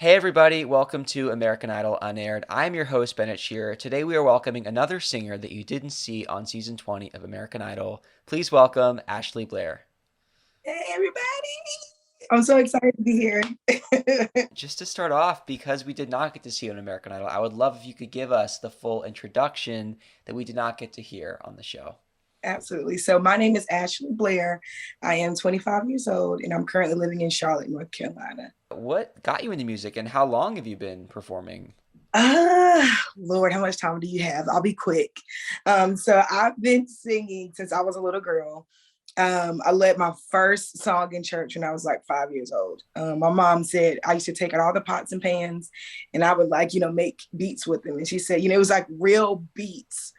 Hey everybody, welcome to American Idol Unaired. I'm your host, Bennett Shearer. Today we are welcoming another singer that you didn't see on season 20 of American Idol. Please welcome Ashley Blaire. Hey, everybody. I'm so excited to be here. Just to start off, because we did not get to see you on American Idol, I would love if you could give us the full introduction that we did not get to hear on the show. Absolutely. So, my name is Ashley Blaire. I am 25 years old and I'm currently living in Charlotte, North Carolina. What got you into music and how long have you been performing? Lord, how much time do you have? I'll be quick. So, I've been singing since I was a little girl. I led my first song in church when I was like 5 years old. My mom said I used to take out all the pots and pans and I would make beats with them. And she said, it was like real beats.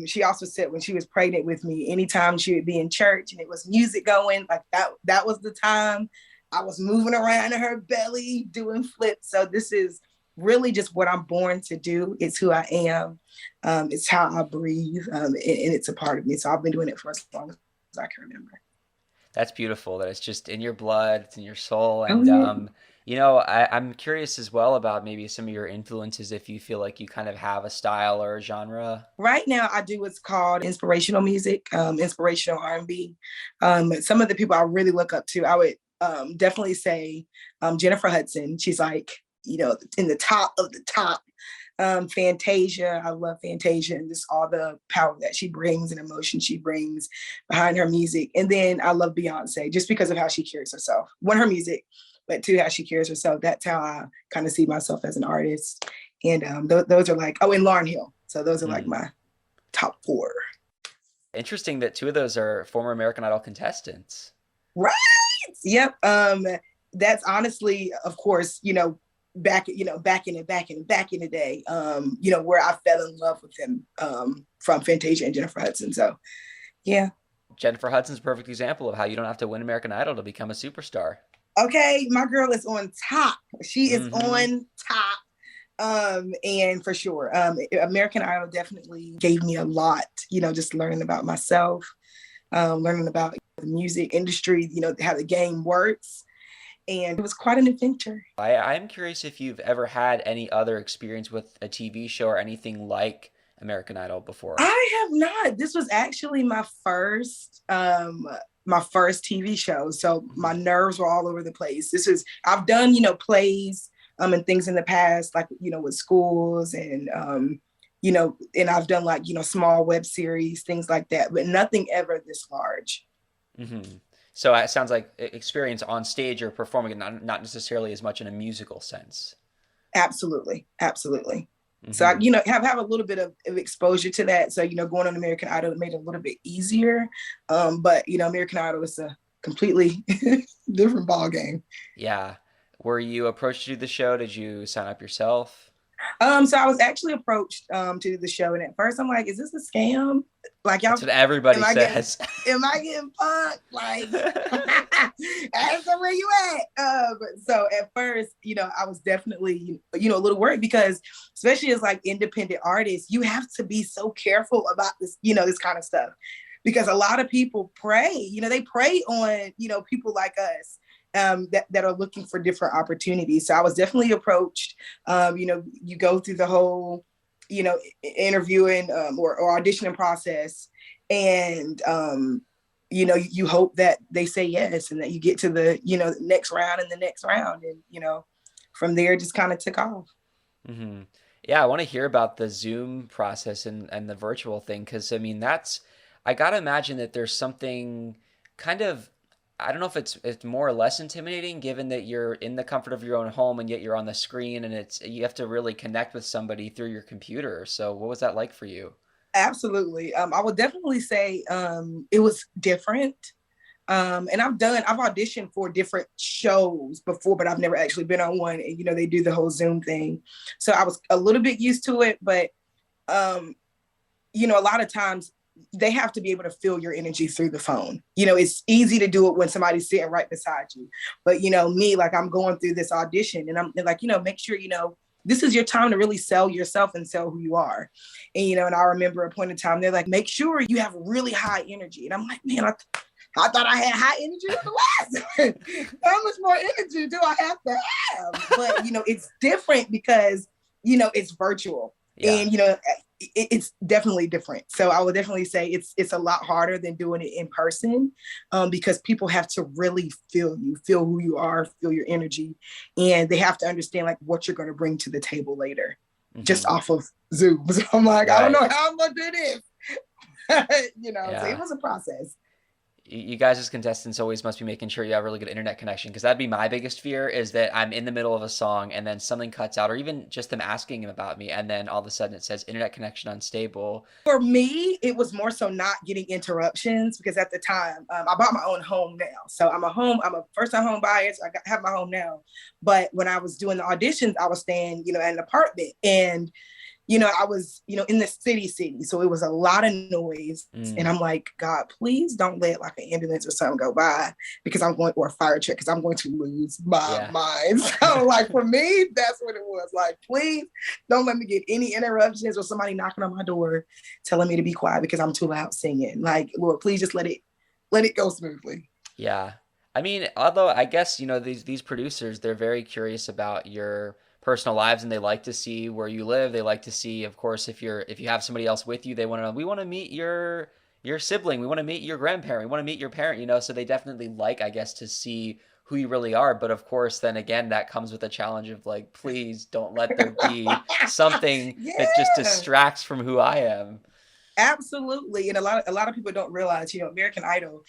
She also said when she was pregnant with me, anytime she would be in church and it was music going, like that was the time I was moving around in her belly doing flips. So this is really just what I'm born to do. It's who I am. It's how I breathe, and it's a part of me. So I've been doing it for as long as I can remember. That's beautiful that it's just in your blood, it's in your soul. Oh And, yeah. I'm curious as well about maybe some of your influences if you feel like you kind of have a style or a genre. Right now, I do what's called inspirational music, inspirational R&B. Some of the people I really look up to, I would definitely say Jennifer Hudson. She's like, in the top of the top. Fantasia, I love Fantasia and just all the power that she brings and emotion she brings behind her music. And then I love Beyonce just because of how she carries herself. One, her music, but two, how she carries herself. That's how I kind of see myself as an artist. And those are like, and Lauryn Hill. So those are like Hmm. my top four. Interesting that two of those are former American Idol contestants. Right. Yep. That's honestly, of course, back in the day, where I fell in love with him, from Fantasia and Jennifer Hudson. So yeah. Jennifer Hudson's a perfect example of how you don't have to win American Idol to become a superstar. Okay, my girl is on top. She is Hmm. on top. And for sure, American Idol definitely gave me a lot, just learning about myself, learning about the music industry, how the game works. And it was quite an adventure. I'm curious if you've ever had any other experience with a TV show or anything like American Idol before. I have not. This was actually my first TV show. So my Mhm. nerves were all over the place. I've done, plays and things in the past, like, with schools and and I've done like, small web series, things like that, but nothing ever this large. Hmm. So it sounds like experience on stage or performing, not necessarily as much in a musical sense. Absolutely. Absolutely. So I, Hmm. have a little bit of exposure to that. So, going on American Idol made it a little bit easier. But American Idol is a completely different ball game. Yeah. Were you approached to do the show? Did you sign up yourself? So I was actually approached to do the show, and at first I'm like, "Is this a scam? Like, That's y'all, what everybody am I getting, says. am I getting punked? Like, ask them where you at." So at first, I was definitely, a little worried because, especially as like independent artists, you have to be so careful about this, this kind of stuff, because a lot of people prey, they prey on, people like us. That are looking for different opportunities. So I was definitely approached. You go through the whole, interviewing or auditioning process, and you hope that they say yes and that you get to the next round and the next round, and from there just kind of took off. Hmm. Yeah, I want to hear about the Zoom process and the virtual thing because I mean I gotta imagine that there's something kind of I don't know if it's more or less intimidating given that you're in the comfort of your own home and yet you're on the screen and it's you have to really connect with somebody through your computer. So what was that like for you? Absolutely. I would definitely say it was different. And I've auditioned for different shows before, but I've never actually been on one. And they do the whole Zoom thing, so I was a little bit used to it. But um, a lot of times they have to be able to feel your energy through the phone. It's easy to do it when somebody's sitting right beside you. But, me, like I'm going through this audition and I'm like, make sure, this is your time to really sell yourself and sell who you are. And, and I remember a point in time, they're like, make sure you have really high energy. And I'm like, man, I thought I had high energy with the last one. How much more energy do I have to have? But, it's different because, it's virtual. Yeah. And, it's definitely different. So I would definitely say it's a lot harder than doing it in person, because people have to really feel you, feel who you are, feel your energy. And they have to understand like what you're going to bring to the table later, just Hmm. off of Zoom. So I'm like, I don't Right. know how I'm going to do this. So it Yeah. was a process. You guys as contestants always must be making sure you have really good internet connection, because that'd be my biggest fear, is that I'm in the middle of a song and then something cuts out, or even just them asking about me, and then all of a sudden it says internet connection unstable. For me, it was more so not getting interruptions because at the time I bought my own home now. So I'm a first time home buyer. So have my home now. But when I was doing the auditions, I was staying, in an apartment, and I was, in the city. So it was a lot of noise. And Mm, I'm like, God, please don't let like an ambulance or something go by because or a fire truck, because I'm going to lose my yeah. mind. So like for me, that's what it was. Like, please don't let me get any interruptions or somebody knocking on my door telling me to be quiet because I'm too loud singing. Like, Lord, please just let it go smoothly. Yeah. I mean, although I guess, these producers, they're very curious about your personal lives, and they like to see where you live. They like to see, of course, if you have somebody else with you, they want to know, we want to meet your sibling, we want to meet your grandparent, we want to meet your parent, so they definitely like, I guess, to see who you really are. But of course, then again, that comes with a challenge of like, please don't let there be something that just Yeah. distracts from who I am. Absolutely. And a lot of people don't realize, American Idol,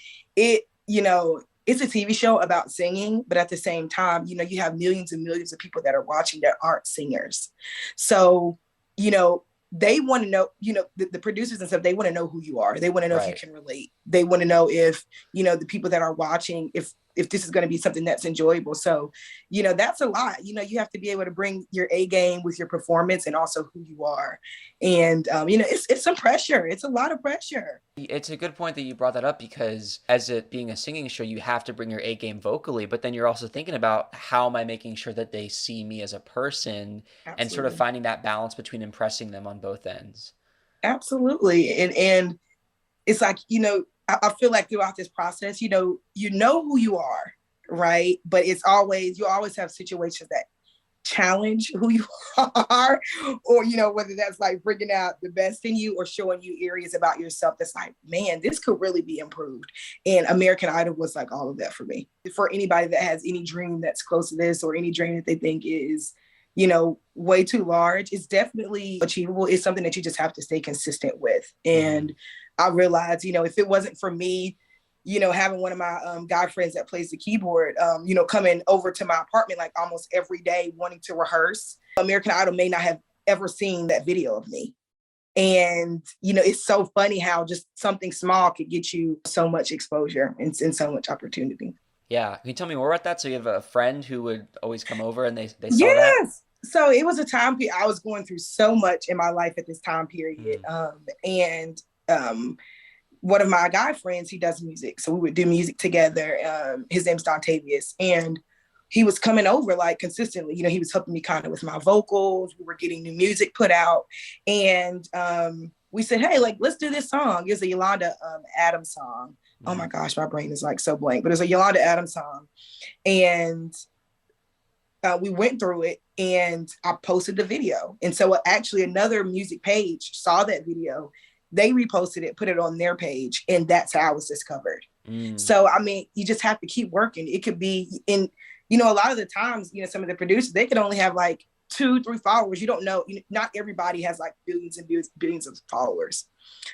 it's a TV show about singing, but at the same time, you have millions and millions of people that are watching that aren't singers. So, you know, they want to know, the producers and stuff, they want to know who you are. They want to know if you Right. can relate. They want to know if, the people that are watching, if this is going to be something that's enjoyable. So, that's a lot. You have to be able to bring your A game with your performance and also who you are. And it's some pressure. It's a lot of pressure. It's a good point that you brought that up, because as it being a singing show, you have to bring your A game vocally, but then you're also thinking about, how am I making sure that they see me as a person, and sort of Absolutely. finding that balance between impressing them on both ends. Absolutely. And it's like, I feel like throughout this process, you know who you are, right? But you always have situations that challenge who you are, or whether that's like bringing out the best in you or showing you areas about yourself that's like, man, this could really be improved. And American Idol was like all of that for me. For anybody that has any dream that's close to this, or any dream that they think is way too large, it's definitely achievable. It's something that you just have to stay consistent with. Hmm. And I realized, if it wasn't for me, having one of my guy friends that plays the keyboard, coming over to my apartment like almost every day wanting to rehearse, American Idol may not have ever seen that video of me. And, it's so funny how just something small could get you so much exposure and so much opportunity. Yeah. Can you tell me more about that? So you have a friend who would always come over, and they saw that? Yes. So it was a time period. I was going through so much in my life at this time period. Mm, And one of my guy friends, he does music. So we would do music together. His name's Dontavius. And he was coming over like consistently. He was helping me kind of with my vocals. We were getting new music put out. And we said, hey, like, let's do this song. It's a Yolanda Adams song. Oh my mm, gosh, my brain is like so blank, but it's a Yolanda Adams song. And we went through it, and I posted the video. And so actually another music page saw that video. They reposted it, put it on their page, and that's how I was discovered. mm. So, I mean, you just have to keep working. It could be a lot of the times, some of the producers, they could only have like 2-3 followers. You don't know, not everybody has like billions and billions of followers.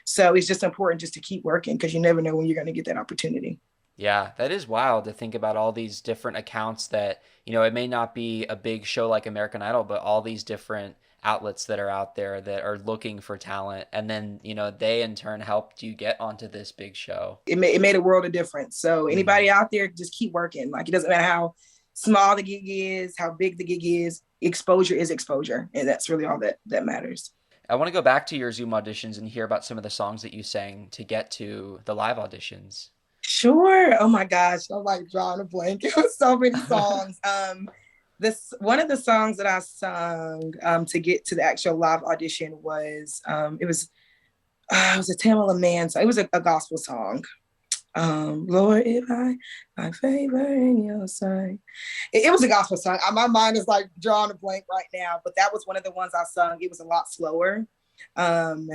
So it's just important just to keep working, because you never know when you're going to get that opportunity. Yeah, that is wild to think about, all these different accounts that, it may not be a big show like American Idol, but all these different outlets that are out there that are looking for talent. And then, they in turn helped you get onto this big show. It made a world of difference. So Hmm. anybody out there, just keep working. Like, it doesn't matter how small the gig is, how big the gig is. Exposure is exposure, and that's really all that matters. I want to go back to your Zoom auditions and hear about some of the songs that you sang to get to the live auditions. Sure. Oh my gosh, I'm like drawing a blank. It was so many songs. This one of the songs that I sung to get to the actual live audition was it was a Tamala Man song. It was a gospel song. Lord, if I find favor in your sight. It was a gospel song. My mind is like drawing a blank right now, but that was one of the ones I sung. It was a lot slower. Um,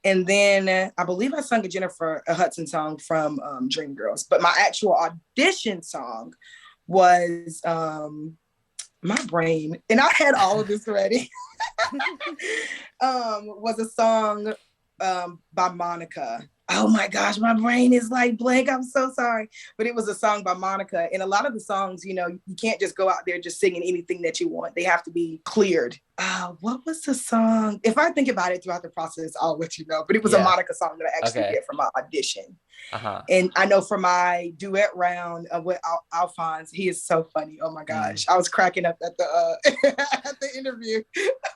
and then I believe I sung a Jennifer Hudson song from Dreamgirls, but my actual audition song was my brain, and I had all of this ready. Was a song by Monica. Oh my gosh, my brain is like blank. I'm so sorry. But it was a song by Monica. And a lot of the songs, you know, you can't just go out there just singing anything that you want. They have to be cleared. What was the song? If I think about it throughout the process, I'll let you know. But it was a Yeah. Monica song that I actually Okay. did for my audition. Uh-huh. And I know for my duet round with Alphonse, he is so funny. Oh my Mm. gosh. I was cracking up at the at the interview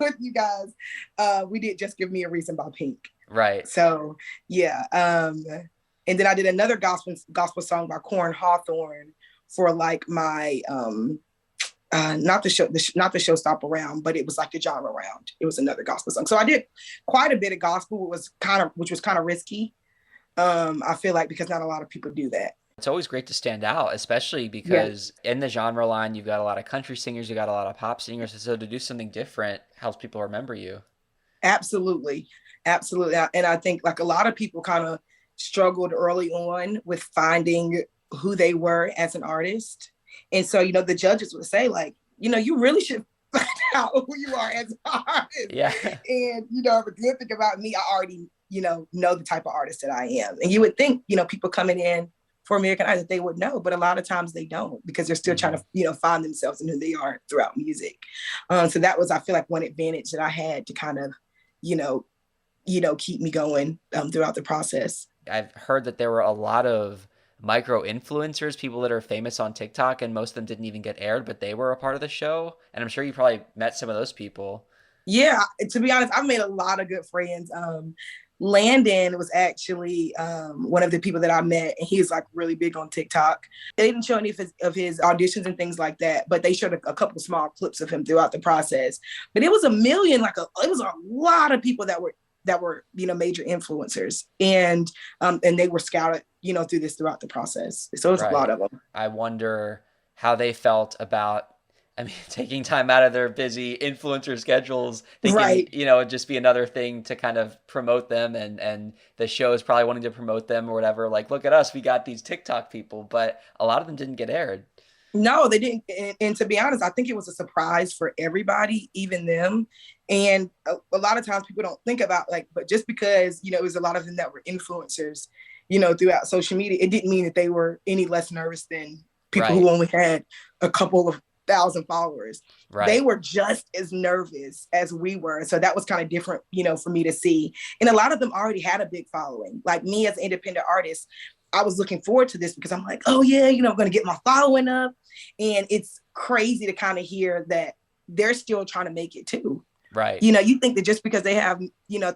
with you guys. We did Just Give Me a Reason by Pink. Right. So yeah. And then I did another gospel song by Corn Hawthorne for like my not the showstopper round, but it was like the genre round. It was another gospel song. So I did quite a bit of gospel, which was kind of risky. I feel like because not a lot of people do that. It's always great to stand out, especially Yeah, because in the genre line, you've got a lot of country singers, you got a lot of pop singers. So to do something different helps people remember you. absolutely, absolutely. And I think like a lot of people kind of struggled early on with finding who they were as an artist, and so you know the judges would say like, you know, you really should find out who you are as an artist. Yeah. And you know, the good thing about me, I already know the type of artist that I am, and you would think people coming in for American Idol, they would know, but a lot of times they don't because they're still trying Hmm. to, find themselves and who they are throughout music. So that was, I feel like, one advantage that I had to kind of, you know, keep me going throughout the process. I've heard that there were a lot of micro influencers, people that are famous on TikTok, and most of them didn't even get aired, but they were a part of the show. And I'm sure you probably met some of those people. Yeah, to be honest, I've made a lot of good friends. Landon was actually one of the people that I met, and he's like really big on TikTok. They didn't show any of his auditions and things like that, but they showed a couple of small clips of him throughout the process. But it was a million, it was a lot of people that were major influencers, and they were scouted throughout the process. So it was a lot Right. of them. I wonder how they felt about, I mean, taking time out of their busy influencer schedules, thinking, Right. it'd just be another thing to kind of promote them, and the show is probably wanting to promote them or whatever. Like, look at us, we got these TikTok people, but a lot of them didn't get aired. No, they didn't. And to be honest, I think it was a surprise for everybody, even them. And a lot of times people don't think about but just because, it was a lot of them that were influencers, throughout social media, it didn't mean that they were any less nervous than people Right, who only had a couple of thousand followers. They right, were just as nervous as we were. So that was kind of different, for me to see. And a lot of them already had a big following. Like me as an independent artist, I was looking forward to this because I'm like, oh yeah, I'm going to get my following up. And it's crazy to kind of hear that they're still trying to make it too. right. You think that just because they have,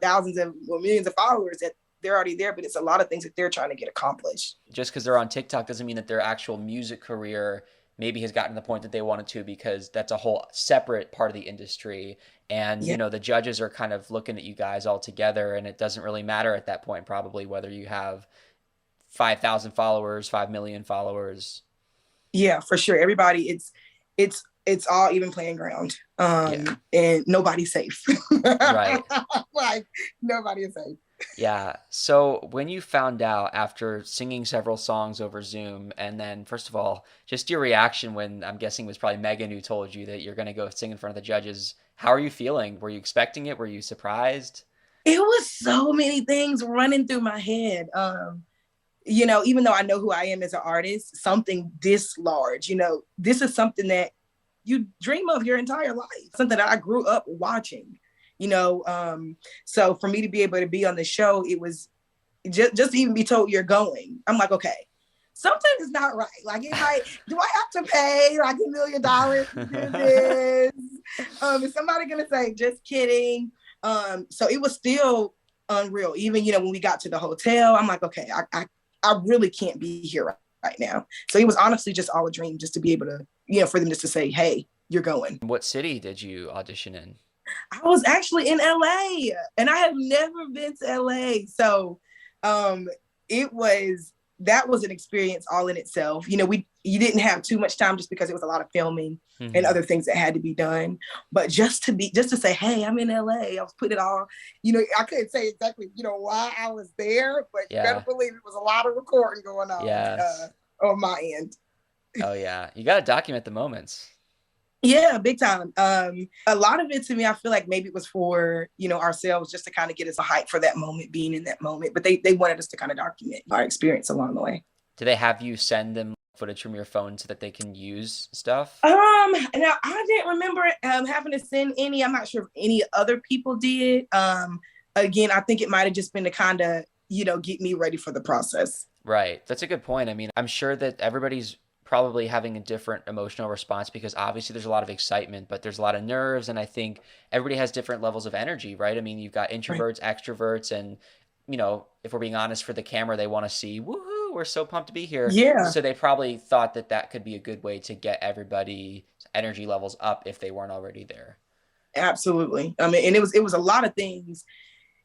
thousands of or millions of followers that they're already there, but it's a lot of things that they're trying to get accomplished. Just because they're on TikTok doesn't mean that their actual music career maybe has gotten to the point that they wanted to, because that's a whole separate part of the industry. And, Yeah. the judges are kind of looking at you guys all together, and it doesn't really matter at that point, probably, whether you have 5,000 followers, 5 million followers. Yeah, for sure. Everybody, it's all even playing ground. Yeah, And nobody's safe. right. Like nobody is safe. Yeah. So when you found out after singing several songs over Zoom, and then first of all, just your reaction when, I'm guessing it was probably Megan who told you that you're going to go sing in front of the judges, how are you feeling? Were you expecting it? Were you surprised? It was so many things running through my head. Even though I know who I am as an artist, something this large, this is something that you dream of your entire life, something that I grew up watching, so for me to be able to be on the show, it was just to even be told you're going. I'm like, okay, something is not right. Like, do I have to pay like $1 million to do this? Is somebody gonna say, just kidding? So it was still unreal. Even, when we got to the hotel, I'm like, okay, I really can't be here right now. So it was honestly just all a dream, just to be able to, for them just to say, hey, you're going. What city did you audition in? I was actually in LA, and I have never been to LA. So it was that was an experience all in itself. You didn't have too much time just because it was a lot of filming and Mm-hmm. other things that had to be done. But just to say, hey, I'm in LA. I was putting it all, I couldn't say exactly, why I was there, but you better Yeah. believe it was a lot of recording going Yes. on my end. Oh yeah. You got to document the moments. Yeah, big time. A lot of it to me, I feel like maybe it was for, ourselves just to kind of get us a hype for that moment, being in that moment. But they wanted us to kind of document our experience along the way. Do they have you send them footage from your phone so that they can use stuff? Now I didn't remember having to send any. I'm not sure if any other people did. Again, I think it might have just been to kind of, get me ready for the process. Right. That's a good point. I mean, I'm sure that everybody's probably having a different emotional response because obviously there's a lot of excitement, but there's a lot of nerves. And I think everybody has different levels of energy, right? I mean, you've got Right. introverts, extroverts, and, if we're being honest, for the camera, they want to see, woohoo, we're so pumped to be here. Yeah, So they probably thought that that could be a good way to get everybody's energy levels up if they weren't already there. absolutely. I mean, and it was a lot of things,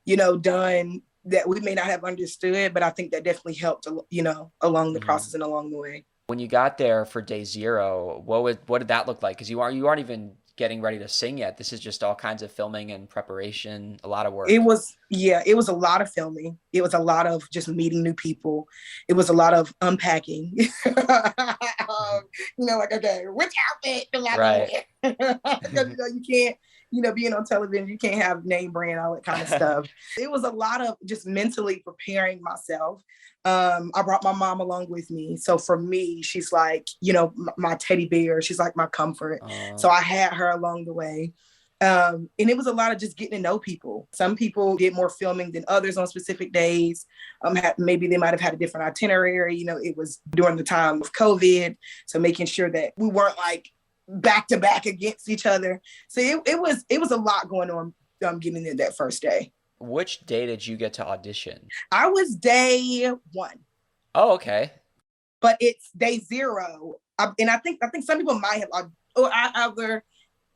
done that we may not have understood, but I think that definitely helped, along the Hmm. process and along the way. When you got there for day zero, what did that look like? Because you aren't even getting ready to sing yet. This is just all kinds of filming and preparation, a lot of It work. was, yeah, it was a lot of filming. It was a lot of just meeting new people. It was a lot of unpacking. Like, okay, which outfit do I go Right. with? Because you can't, being on television, you can't have name brand, all that kind of stuff. It was a lot of just mentally preparing myself. I brought my mom along with me. So for me, she's like, my teddy bear. She's like my comfort. So Uh, I had her along the way. And it was a lot of just getting to know people. Some people did more filming than others on specific days. Maybe they might have had a different itinerary. It was during the time of COVID, so making sure that we weren't like back to back against each other. So it was a lot going on. Getting there that first day. which day did you get to audition? I was day one, Oh, okay. but it's day zero. And I think some people might have, or either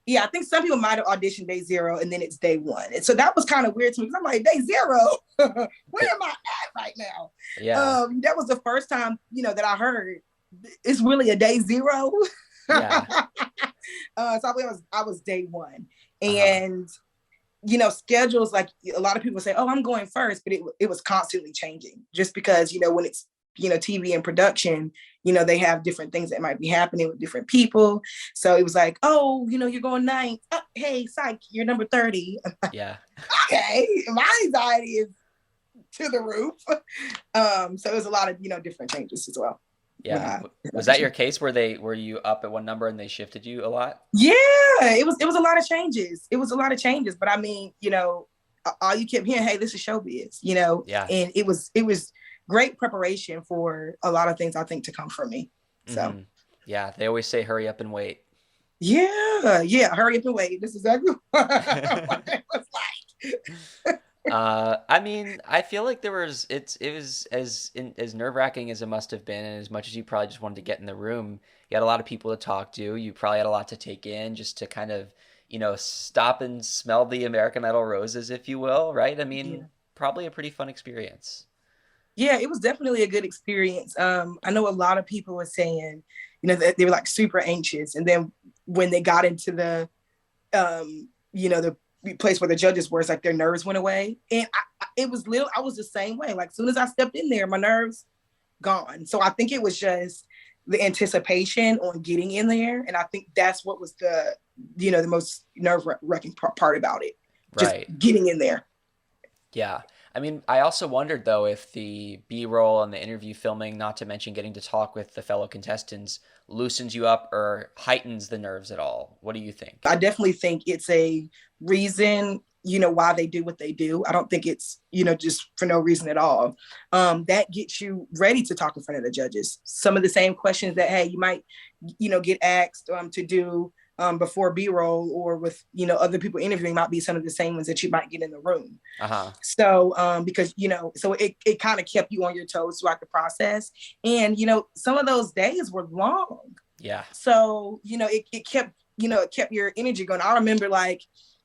yeah, I think some people might have auditioned day zero and then it's day one. And so that was kind of weird to me because I'm like, day zero, where am I at right now? Yeah. That was the first time, that I heard it's really a day zero. So Yeah. I was day one. Uh-huh. And, schedules, like a lot of people say, oh, I'm going first, but it was constantly changing just because, when it's, TV and production, they have different things that might be happening with different people. So it was like, oh, you're going ninth. Oh, hey, psych, you're number 30. Yeah. Okay, my anxiety is to the roof. So it was a lot of, different changes as well. When Yeah. I Was that your case were you up at one number and they shifted you a lot? Yeah, it was a lot of changes. It was a lot of changes, but I mean, all you kept hearing, hey, this is showbiz, Yeah. and it was great preparation for a lot of things I think to come from me. So Hmm. Yeah, they always say hurry up and wait. yeah, hurry up and wait. This is exactly what it was like. I mean, I feel like it was as nerve-wracking as it must have been, and as much as you probably just wanted to get in the room, you had a lot of people to talk to. You probably had a lot to take in just to kind of, stop and smell the American Idol roses, if you will, right? I mean, Yeah. probably a pretty fun experience. Yeah, it was definitely a good experience. I know a lot of people were saying, that they were like super anxious. And then when they got into the place where the judges were, it's like their nerves went away. And I was the same way. Like as soon as I stepped in there, my nerves gone. So I think it was just the anticipation on getting in there. And I think that's what was the most nerve wracking part about it. Just Right. getting in there. Yeah. I mean, I also wondered though if the B-roll and the interview filming, not to mention getting to talk with the fellow contestants, loosens you up or heightens the nerves at all. What do you think? I definitely think it's a reason, why they do what they do. I don't think it's, just for no reason at all. That gets you ready to talk in front of the judges. Some of the same questions that, hey, you might, get asked to do before B-roll or with, other people interviewing might be some of the same ones that you might get in the room. Uh-huh. So, because, so it kind of kept you on your toes throughout the process. And, some of those days were long. Yeah. So, it kept, it kept your energy going. I remember like,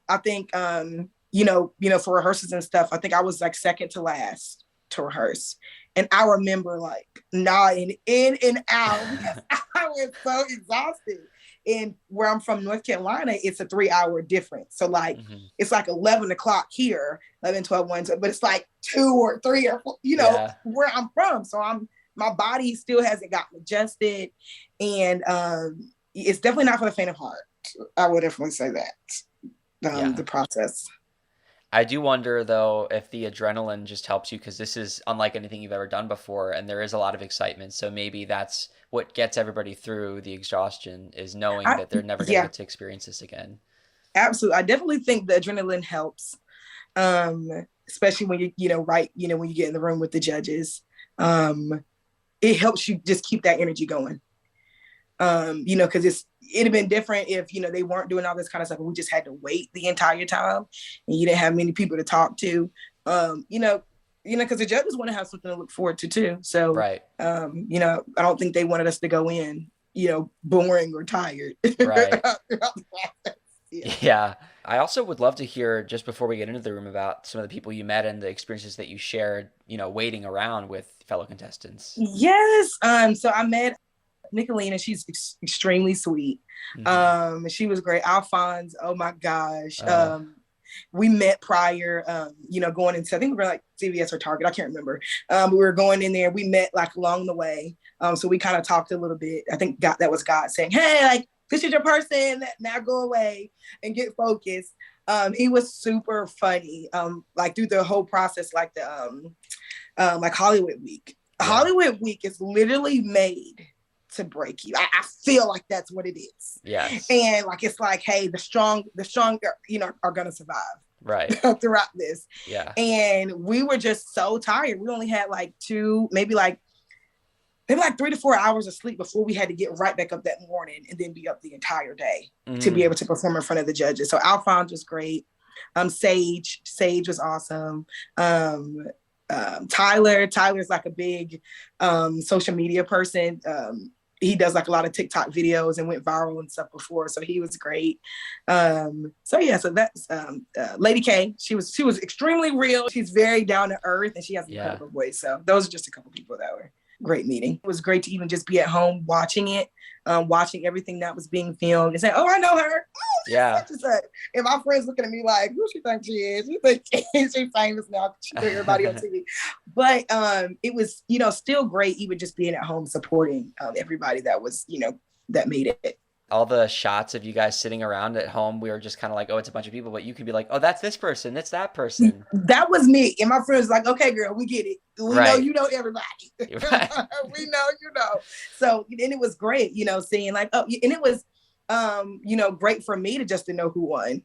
I think, for rehearsals and stuff, I think I was like second to last to rehearse. And I remember like nodding in and out because I was so exhausted. And where I'm from, North Carolina, it's a 3-hour difference. So like, Hmm. it's like 11 o'clock here, 11, 12, 1, but it's like 2 or 3 or 4, Yeah. where I'm from. So my body still hasn't gotten adjusted. And it's definitely not for the faint of heart. I would definitely say that, Yeah. the process. I do wonder though if the adrenaline just helps you because this is unlike anything you've ever done before and there is a lot of excitement. So maybe that's what gets everybody through the exhaustion is knowing I, that they're never going to yeah, get to experience this again. absolutely. I definitely think the adrenaline helps, um, especially when when you get in the room with the judges. Um, it helps you just keep that energy going. Because it'd have been different if they weren't doing all this kind of stuff and we just had to wait the entire time and you didn't have many people to talk to. Because the judges want to have something to look forward to too. So, Right. I don't think they wanted us to go in, boring or tired. Right. Yeah. Yeah. I also would love to hear just before we get into the room about some of the people you met and the experiences that you shared, waiting around with fellow contestants. Yes. So I met Nicolina. She's extremely sweet. Hmm. She was great. Alphonse, oh my gosh. Oh, We met prior, going into, I think we were like CVS or Target, I can't remember. We were going in there, we met like along the way. So we kind of talked a little bit. I think that was God saying, hey, like, this is your person, now go away and get focused. He was super funny, like through the whole process, like like Hollywood Week. yeah. Hollywood Week is literally made to break you. I feel like that's what it is. Yes. And like it's like, hey, the strong, are gonna Right. survive throughout this. Yeah. And we were just so tired. We only had like maybe like 3 to 4 hours of sleep before we had to get right back up that morning and then be up the entire day to be Mm. able to perform in front of the judges. So Alphonse was great. Sage was awesome. Tyler's like a big social media person. He does like a lot of TikTok videos and went viral and stuff before, so he was great. So that's Lady K. She was extremely real. She's very down to earth and she has an Yeah. incredible voice. So those are just a couple people that were great meeting. It was great to even just be at home watching it, watching everything that was being filmed and say, oh, I know her. Oh, Yeah. such and such. And my friends looking at me like, who she think she is? She think she's famous now. She put everybody on TV. But it was, still great even just being at home supporting everybody that was, that made it. All the shots of you guys sitting around at home, we were just kind of like, oh, it's a bunch of people, but you could be like, oh, that's this person, it's that person. That was me. And my friends like, okay, girl, we get it. We know Right. you know everybody. We Right. know you know. So and it was great, seeing like, oh, and it was great for me to know who won,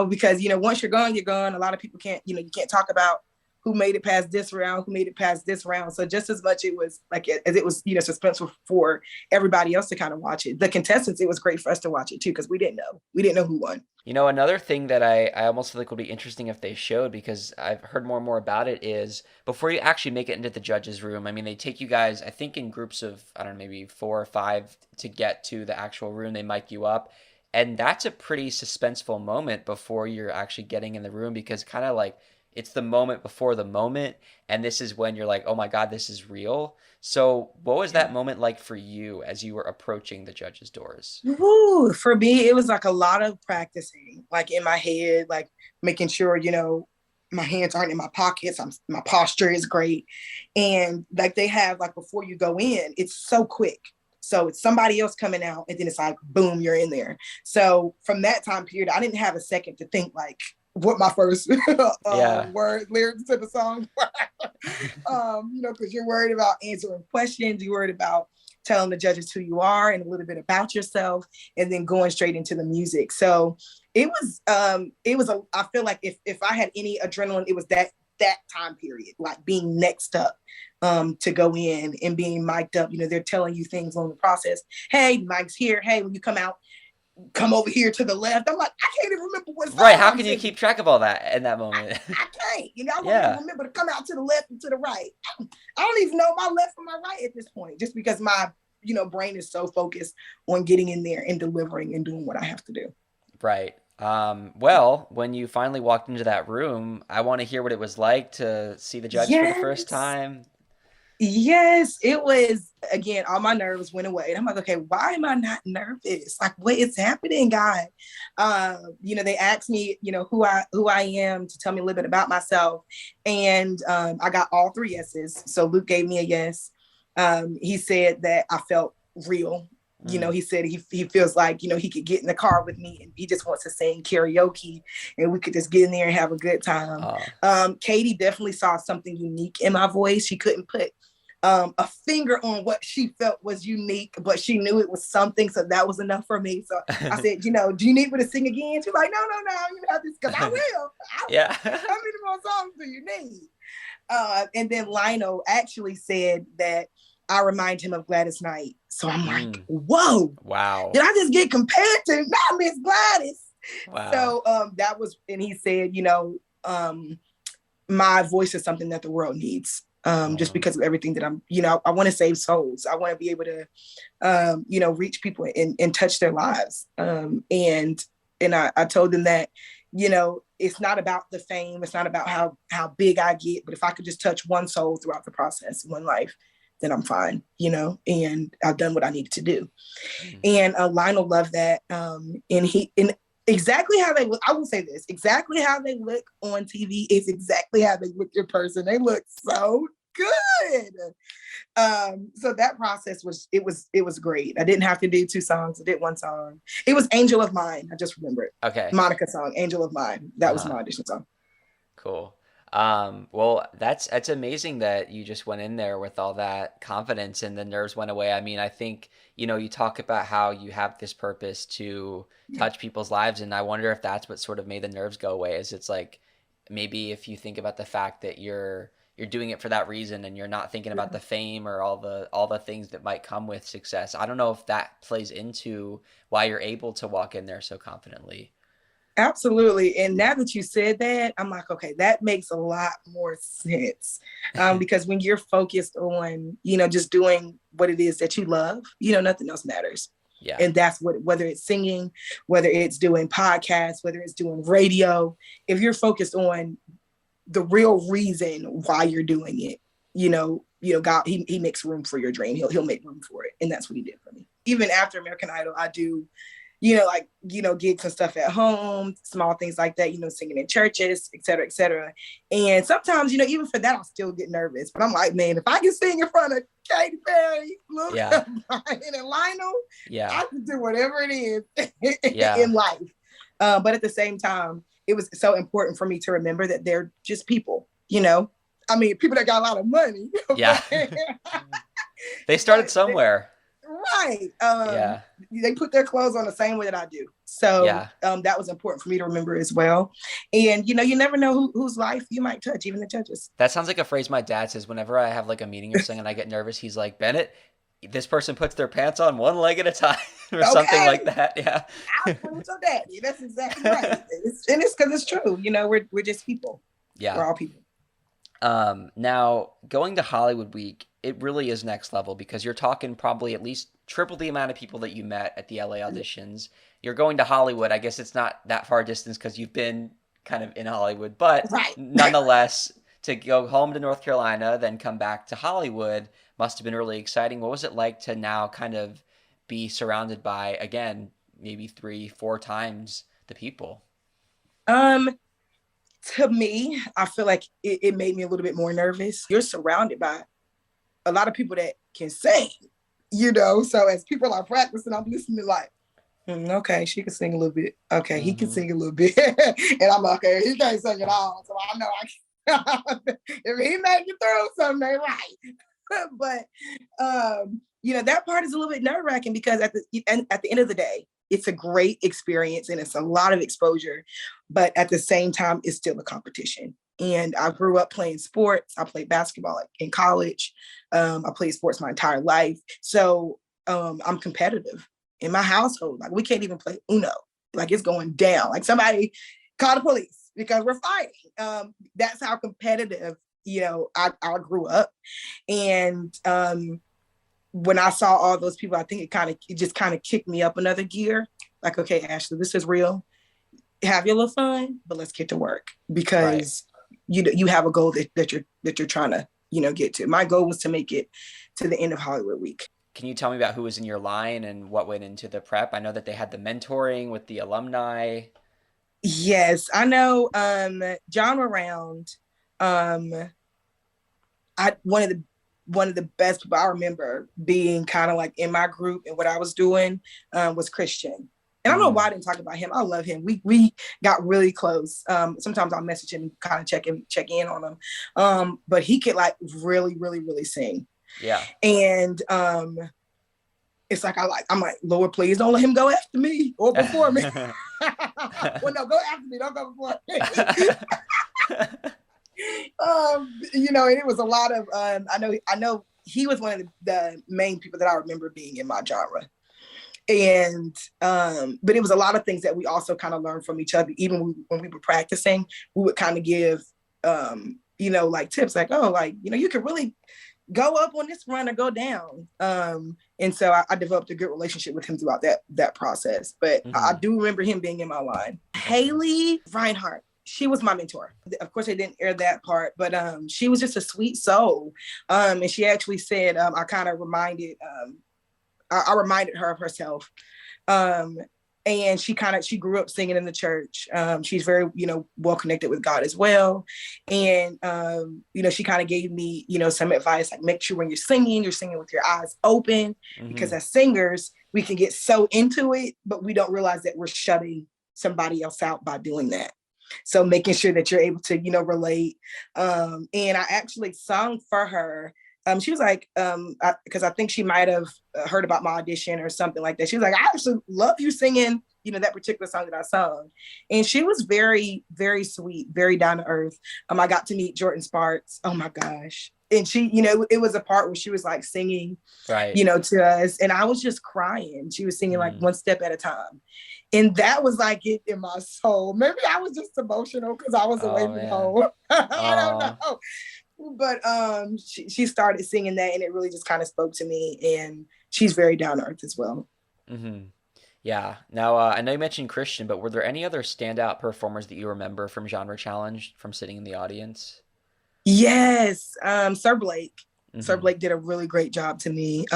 because once you're gone, you're gone. A lot of people can't, you can't talk about who made it past this round, who made it past this round. So just as much it was like as it was, suspenseful for everybody else to kind of watch it. The contestants, it was great for us to watch it too, because we didn't know. We didn't know who won. Another thing that I almost feel like would be interesting if they showed, because I've heard more and more about it, is before you actually make it into the judges' room, I mean, they take you guys, I think, in groups of, I don't know, maybe 4 or 5 to get to the actual room. They mic you up. And that's a pretty suspenseful moment before you're actually getting in the room because kind of like it's the moment before the moment. And this is when you're like, oh my God, this is real. So, what was that moment like for you as you were approaching the judges' doors? Woo, for me, it was like a lot of practicing, like in my head, like making sure, my hands aren't in my pockets. My posture is great. And like they have, like before you go in, it's so quick. So it's somebody else coming out and then it's like, boom, you're in there. So from that time period, I didn't have a second to think like what my first Yeah. word lyrics to the song were. Because you're worried about answering questions. You're worried about telling the judges who you are and a little bit about yourself and then going straight into the music. So I feel like if I had any adrenaline, it was that time period, like being next up to go in and being mic'd up. They're telling you things on the process. Hey, Mike's here. Hey, when you come out, come over here to the left. I'm like, I can't even remember what Right. song How I'm can you singing. keep track of all that in that moment? I can't. I won't even Yeah. remember to come out to the left and to the right. I don't even know my left from my right at this point, just because my brain is so focused on getting in there and delivering and doing what I have to do. Right. Well, when you finally walked into that room, I want to hear what it was like to see the judge for the first Yes. time. Yes, it was again, all my nerves went away. And I'm like, okay, why am I not nervous? Like, what is happening, God? They asked me, who I am to tell me a little bit about myself. And I got all three yeses. So Luke gave me a yes. He said that I felt real. Mm. He said he feels like, he could get in the car with me and he just wants to sing karaoke and we could just get in there and have a good time. Uh, Katie definitely saw something unique in my voice. She couldn't put a finger on what she felt was unique, but she knew it was something. So that was enough for me. So I said, do you need me to sing again? She's like, no, you have this, because I will. yeah. How many more songs do you need? And then Lionel actually said that I remind him of Gladys Knight. So I'm like, whoa, Wow. did I just get compared to not Miss Gladys? Wow. So that was, and he said, my voice is something that the world needs. Just because of everything that I'm, I want to save souls. I want to be able to, reach people and touch their lives. And I told them that, it's not about the fame. It's not about how big I get, but if I could just touch one soul throughout the process, one life, then I'm fine, and I've done what I needed to do. And Lionel loved that. And exactly how they look, I will say this, exactly how they look on TV is exactly how they look in person. They look so good. So that process was great. I didn't have to do two songs. I did one song. It was Angel of Mine. I just remembered. Okay. Monica song, Angel of Mine. That was my audition song. Cool. Well, that's amazing that you just went in there with all that confidence and the nerves went away. I mean, I think, you talk about how you have this purpose to touch people's lives, and I wonder if that's what sort of made the nerves go away. Is it's like maybe if you think about the fact that you're doing it for that reason and you're not thinking about the fame or all the things that might come with success. I don't know if that plays into why you're able to walk in there so confidently. Absolutely. And now that you said that, I'm like, okay, that makes a lot more sense. Because when you're focused on, just doing what it is that you love, nothing else matters. Yeah. And that's whether it's singing, whether it's doing podcasts, whether it's doing radio, if you're focused on the real reason why you're doing it, God, he makes room for your dream. He'll make room for it. And that's what he did for me. Even after American Idol, I do gigs and stuff at home, small things like that, singing in churches, et cetera, et cetera. And sometimes, even for that, I still get nervous. But I'm like, man, if I can sing in front of Katy Perry, Luke, Yeah. and Lionel, Yeah. I can do whatever it is Yeah. in life. But at the same time, it was so important for me to remember that they're just people, I mean, people that got a lot of money. Yeah. They started somewhere. Right. Yeah. They put their clothes on the same way that I do. So Yeah. That was important for me to remember as well. And, you never know whose life you might touch, even the judges. That sounds like a phrase my dad says whenever I have like a meeting or something and I get nervous. He's like, Bennett, this person puts their pants on one leg at a time or something like that. Yeah. I'll prove your daddy. That's exactly right. It's because it's true. We're just people. Yeah. We're all people. Now, going to Hollywood Week, it really is next level because you're talking probably at least triple the amount of people that you met at the LA auditions. You're going to Hollywood. I guess it's not that far distance because you've been kind of in Hollywood, but nonetheless, to go home to North Carolina, then come back to Hollywood must have been really exciting. What was it like to now kind of be surrounded by, again, maybe 3-4 times the people? To me, I feel like it made me a little bit more nervous. You're surrounded by a lot of people that can sing, so as people are practicing, I'm listening like, okay, she can sing a little bit. Okay, he can sing a little bit. And I'm like, okay, he can't sing at all. So I know if he make it through, something ain't right. But that part is a little bit nerve-wracking because at the end of the day, it's a great experience and it's a lot of exposure, but at the same time, it's still a competition. And I grew up playing sports. I played basketball in college. I played sports my entire life. So I'm competitive in my household. Like we can't even play Uno. Like it's going down. Like somebody call the police because we're fighting. That's how competitive, I grew up. And when I saw all those people, I think it just kind of kicked me up another gear. Like, okay, Ashley, this is real. have your little fun, but let's get to work Right. because you have a goal that you're trying to get to. My goal was to make it to the end of Hollywood Week. Can you tell me about who was in your line and what went into the prep? I know that they had the mentoring with the alumni. Yes, I know. John Round, um, I one of the best people I remember being kind of like in my group and what I was doing was Christian. And I don't know why Mm, I didn't talk about him. I love him. We got really close. Sometimes I'll message him and kind of check in on him. But he could like really, really, really sing. yeah. And it's like I'm like, Lord, please don't let him go after me or before me. Well, no, go after me. Don't go before me. And it was a lot of I know he was one of the main people that I remember being in my genre. And but it was a lot of things that we also kind of learned from each other. Even when we were practicing, we would kind of give like tips like, oh, like, you could really go up on this run or go down. And so I developed a good relationship with him throughout that process. But I Hmm. do remember him being in my line. That's awesome. Haley Reinhardt, she was my mentor. Of course, I didn't air that part, but she was just a sweet soul. And she actually said, I kind of I reminded her of herself. Um, and she grew up singing in the church. She's very, well connected with God as well. And, she kind of gave me, some advice, like make sure when you're singing with your eyes open, because Hmm. as singers, we can get so into it, but we don't realize that we're shutting somebody else out by doing that. So making sure that you're able to, relate. And I actually sung for her. She was like, because I think she might have heard about my audition or something like that. She was like, I actually love you singing, that particular song that I sung. And she was very, very sweet, very down to earth. I got to meet Jordan Sparks. Oh my gosh. And she, it was a part where she was like singing, Right. to us. And I was just crying. She was singing like Mm. one step at a time. And that was like it in my soul. Maybe I was just emotional because I was away Oh from man. home. I don't Oh. know. But she started singing that and it really just kind of spoke to me. And she's very down to earth as well. Hmm. Yeah. Now, I know you mentioned Christian, but were there any other standout performers that you remember from Genre Challenge from sitting in the audience? Yes, Sir Blake. Sir Hmm. Blake did a really great job to me.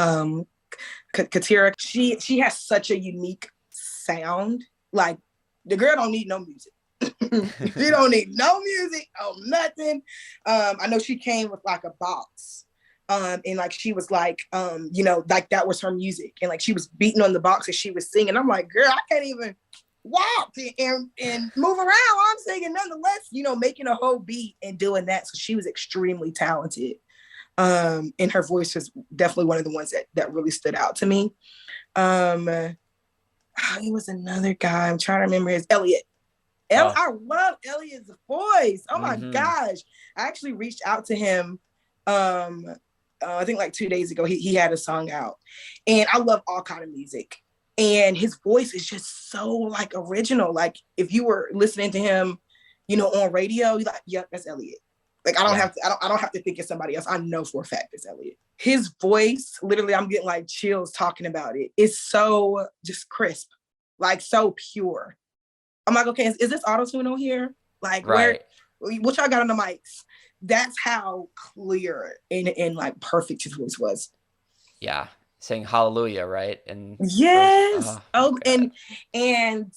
Katira, she has such a unique sound. Like the girl don't need no music. She don't need no music, oh nothing. I know she came with like a box. And like she was like, like that was her music. And like she was beating on the box as she was singing. I'm like, girl, I can't even walk and move around while I'm singing, nonetheless, making a whole beat and doing that. So she was extremely talented. And her voice was definitely one of the ones that really stood out to me. Um, he was another guy. I'm trying to remember his Elliot. Oh. I love Elliot's voice. Oh my Hmm. gosh. I actually reached out to him I think like 2 days ago. He had a song out. And I love all kind of music. And his voice is just so like original. Like if you were listening to him, on radio, you're like, yep, that's Elliot. Like Yeah. I don't have to think it's somebody else. I know for a fact it's Elliot. His voice, literally, I'm getting like chills talking about it. It's so just crisp, like so pure. I'm like, okay, is this auto tune on here? Like, Right. what y'all got on the mics? That's how clear and like perfect his voice was. Yeah. Saying hallelujah, right? And verse. Yes. Oh my Oh, God. and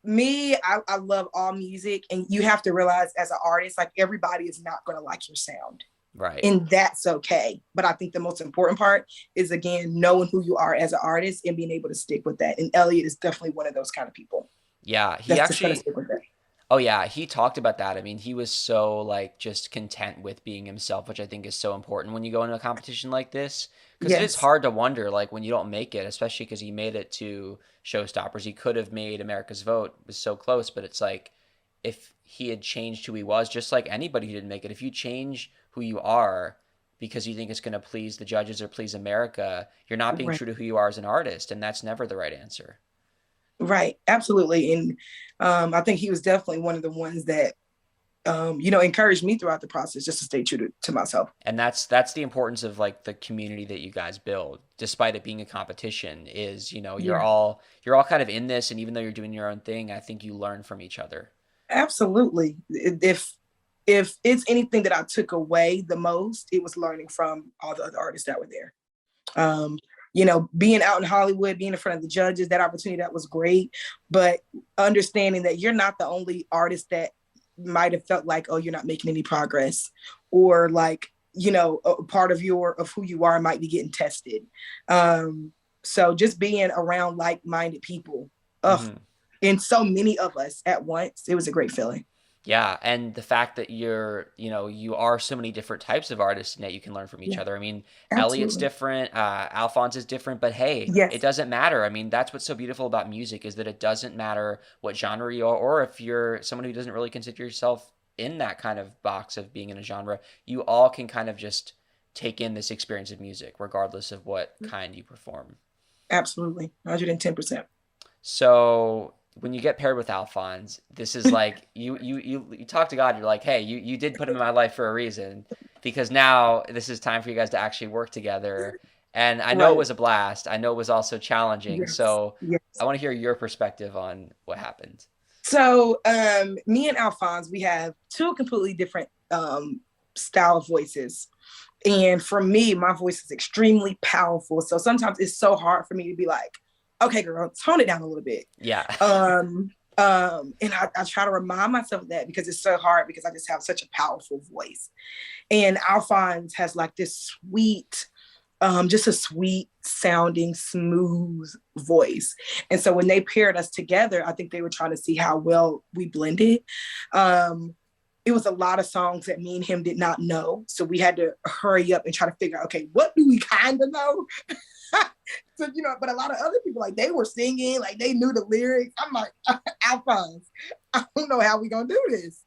me, I love all music, and you have to realize as an artist, like everybody is not going to like your sound, Right. and that's okay. But I think the most important part is again knowing who you are as an artist and being able to stick with that. And Elliot is definitely one of those kind of people Yeah. He that's just going to actually. stick with that. Oh yeah, he talked about that. I mean, he was so like just content with being himself, which I think is so important when you go into a competition like this, because it is Yes. hard to wonder like when you don't make it, especially because he made it to Showstoppers. He could have made America's Vote, it was so close, but it's like if he had changed who he was, just like anybody who didn't make it, if you change who you are because you think it's going to please the judges or please America, you're not being Right. true to who you are as an artist, and that's never the right answer. Right. Absolutely. And I think he was definitely one of the ones that encouraged me throughout the process just to stay true to myself. And that's the importance of like the community that you guys build, despite it being a competition, is, Yeah, you're all kind of in this, and even though you're doing your own thing, I think you learn from each other. absolutely. If it's anything that I took away the most, it was learning from all the other artists that were there. Um, being out in Hollywood, being in front of the judges, that opportunity, that was great. But understanding that you're not the only artist that might have felt like, oh, you're not making any progress, or like, a part of who you are might be getting tested. So just being around like-minded people, Hmm. and so many of us at once, it was a great feeling. Yeah, and the fact that you are so many different types of artists and that you can learn from each Yeah, other. I mean, Elliot's absolutely. different, Alphonse is different, but hey, it Yes. doesn't matter. I mean, that's what's so beautiful about music, is that it doesn't matter what genre you are, or if you're someone who doesn't really consider yourself in that kind of box of being in a genre, you all can kind of just take in this experience of music, regardless of what kind you perform. Absolutely. 110%. So when you get paired with Alphonse, this is like you talk to God. You're like, hey, you did put him in my life for a reason, because now this is time for you guys to actually work together. And I know it Right. was a blast. I know it was also challenging. Yes. So I Yes. want to hear your perspective on what happened. So me and Alphonse, we have two completely different style of voices. And for me, my voice is extremely powerful. So sometimes it's so hard for me to be like, okay, girl, tone it down a little bit. Yeah. And I try to remind myself of that because it's so hard because I just have such a powerful voice. And Alphonse has like this sweet, just a sweet sounding, smooth voice. And so when they paired us together, I think they were trying to see how well we blended. It was a lot of songs that me and him did not know. So we had to hurry up and try to figure out, okay, what do we kind of know? So, but a lot of other people, like they were singing, like they knew the lyrics. I'm like, Alphonse, I don't know how we gonna do this.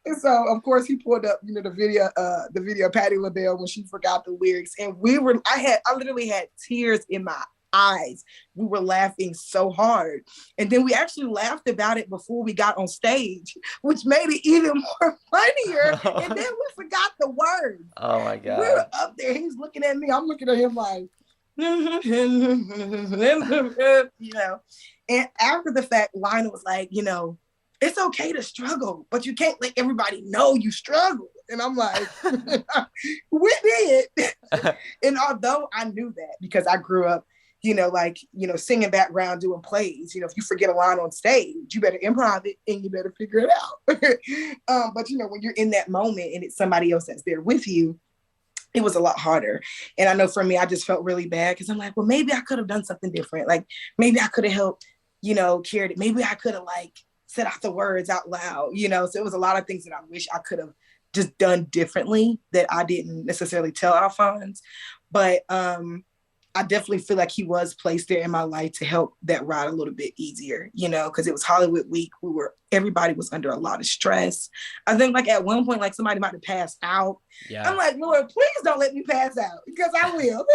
And so of course he pulled up, the video of Patti LaBelle when she forgot the lyrics. And I literally had tears in my eyes. We were laughing so hard. And then we actually laughed about it before we got on stage, which made it even more funnier. And then we forgot the words. Oh my We're God. up there. He's looking at me. I'm looking at him like, And after the fact, Lionel was like, it's okay to struggle, but you can't let everybody know you struggle. And I'm like, we did. And although I knew that because I grew up, singing background, doing plays, if you forget a line on stage, you better improv it and you better figure it out. But, when you're in that moment and it's somebody else that's there with you, it was a lot harder. And I know for me, I just felt really bad because I'm like, well, maybe I could have done something different. Like maybe I could have helped, carried it. Maybe I could have like said out the words out loud, So it was a lot of things that I wish I could have just done differently that I didn't necessarily tell Alphonse. But I definitely feel like he was placed there in my life to help that ride a little bit easier, because it was Hollywood week. Everybody was under a lot of stress. I think like at one point, like somebody might have passed out. I'm Yeah. like, Lord, please don't let me pass out because I will.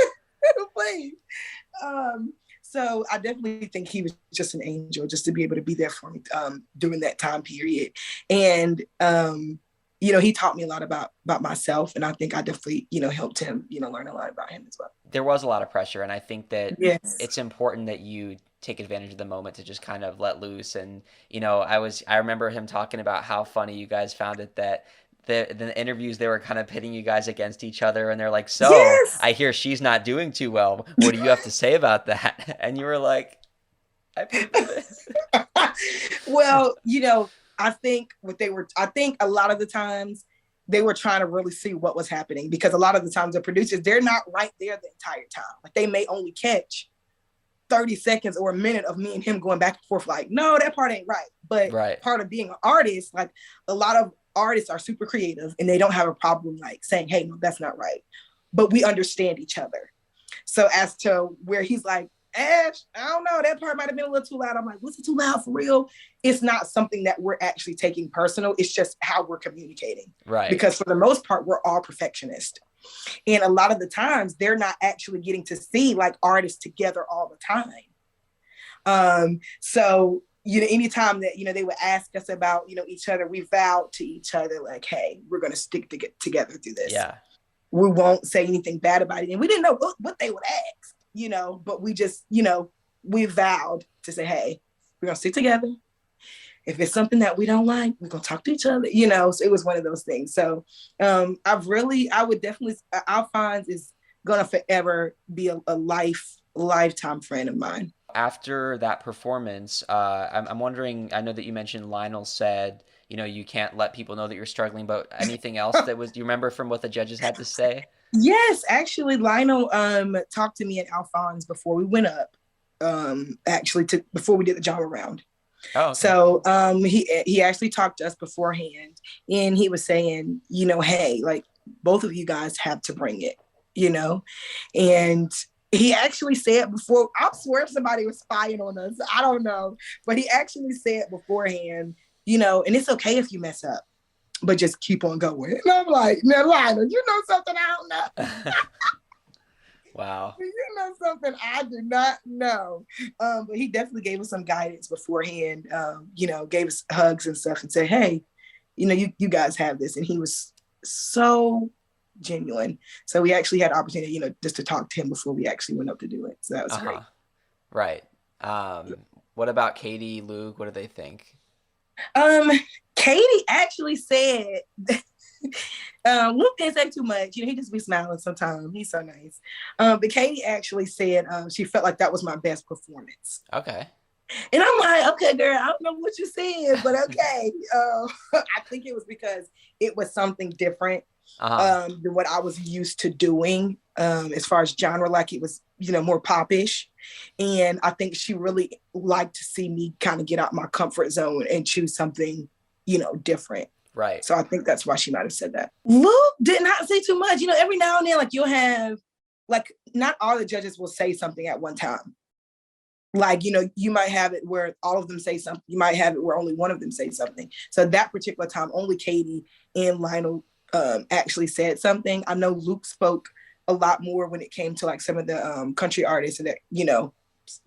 Please. So I definitely think he was just an angel just to be able to be there for me during that time period. And, he taught me a lot about myself. And I think I definitely, helped him, learn a lot about him as well. There was a lot of pressure, and I think that Yes. it's important that you take advantage of the moment to just kind of let loose. And I remember him talking about how funny you guys found it, that the interviews, they were kind of pitting you guys against each other, and they're like, so Yes. I hear she's not doing too well, what do you have to say about that? And you were like, I paid for this. Well, I think a lot of the times they were trying to really see what was happening because a lot of the times the producers, they're not right there the entire time. Like they may only catch 30 seconds or a minute of me and him going back and forth, like, no, that part ain't right. But Right. part of being an artist, like a lot of artists are super creative and they don't have a problem like saying, hey, no, that's not right. But we understand each other. So as to where he's like, Ash, I don't know, that part might have been a little too loud. I'm like, was it too loud for real? It's not something that we're actually taking personal. It's just how we're communicating. Right. Because for the most part, we're all perfectionists. And a lot of the times they're not actually getting to see like artists together all the time. So, anytime that, they would ask us about, each other, we vowed to each other, like, hey, we're going to stick together through this. Yeah. We won't say anything bad about it. And we didn't know what they would ask, but we just, we vowed to say, hey, we're going to stick together. If it's something that we don't like, we're going to talk to each other, so it was one of those things. So I would definitely, Alphonse is going to forever be a lifetime friend of mine. After that performance, I'm wondering, I know that you mentioned Lionel said, you can't let people know that you're struggling, but anything else do you remember from what the judges had to say? Yes, actually, Lionel talked to me and Alphonse before we went up. Before we did the jump around. Oh, okay. So he actually talked to us beforehand, and he was saying, hey, like, both of you guys have to bring it, and he actually said before, I swear somebody was spying on us. I don't know, but he actually said beforehand, and it's okay if you mess up, but just keep on going. And I'm like, now, Lionel, you know something I don't know. Wow. You know something I do not know. But he definitely gave us some guidance beforehand, gave us hugs and stuff and said, hey, you guys have this. And he was so genuine. So we actually had opportunity, just to talk to him before we actually went up to do it. So that was great. Right. What about Katie, Luke? What do they think? Katie actually said, Luke didn't say too much. He just be smiling sometimes. He's so nice. But Katie actually said she felt like that was my best performance. Okay. And I'm like, okay, girl, I don't know what you said, but okay. I think it was because it was something different than what I was used to doing as far as genre. Like, it was, more popish. And I think she really liked to see me kind of get out my comfort zone and choose something, different. Right. So I think that's why she might have said that. Luke did not say too much. Every now and then, like, you'll have, like, not all the judges will say something at one time. Like, you might have it where all of them say something. You might have it where only one of them say something. So that particular time, only Katie and Lionel actually said something. I know Luke spoke a lot more when it came to, like, some of the country artists and that,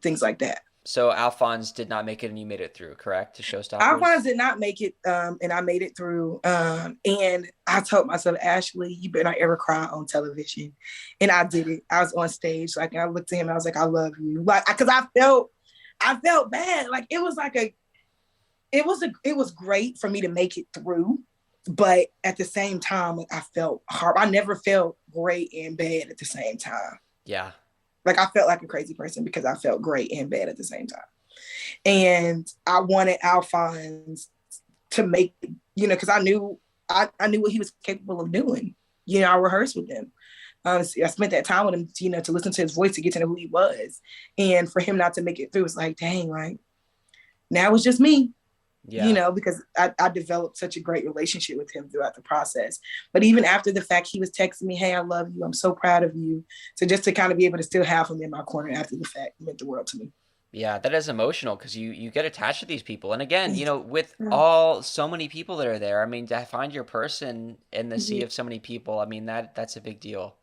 things like that. So Alphonse did not make it, and you made it through, correct? To Showstoppers? Alphonse did not make it, and I made it through. And I told myself, Ashley, you better not ever cry on television. And I did it. I was on stage, like, I looked at him, and I was like, I love you, like, because I felt bad. Like, it was great for me to make it through, but at the same time, like, I felt hard. I never felt great and bad at the same time. Yeah. Like, I felt like a crazy person because I felt great and bad at the same time. And I wanted Alphonse to make, because I knew what he was capable of doing. I rehearsed with him. I spent that time with him, to listen to his voice, to get to know who he was. And for him not to make it through, it's like, dang, right? Now it's just me. Yeah. Because I developed such a great relationship with him throughout the process. But even after the fact, he was texting me, hey, I love you. I'm so proud of you. So just to kind of be able to still have him in my corner after the fact meant the world to me. Yeah, that is emotional because you get attached to these people. And again, with so many people that are there, I mean, to find your person in the sea of so many people, I mean, that's a big deal.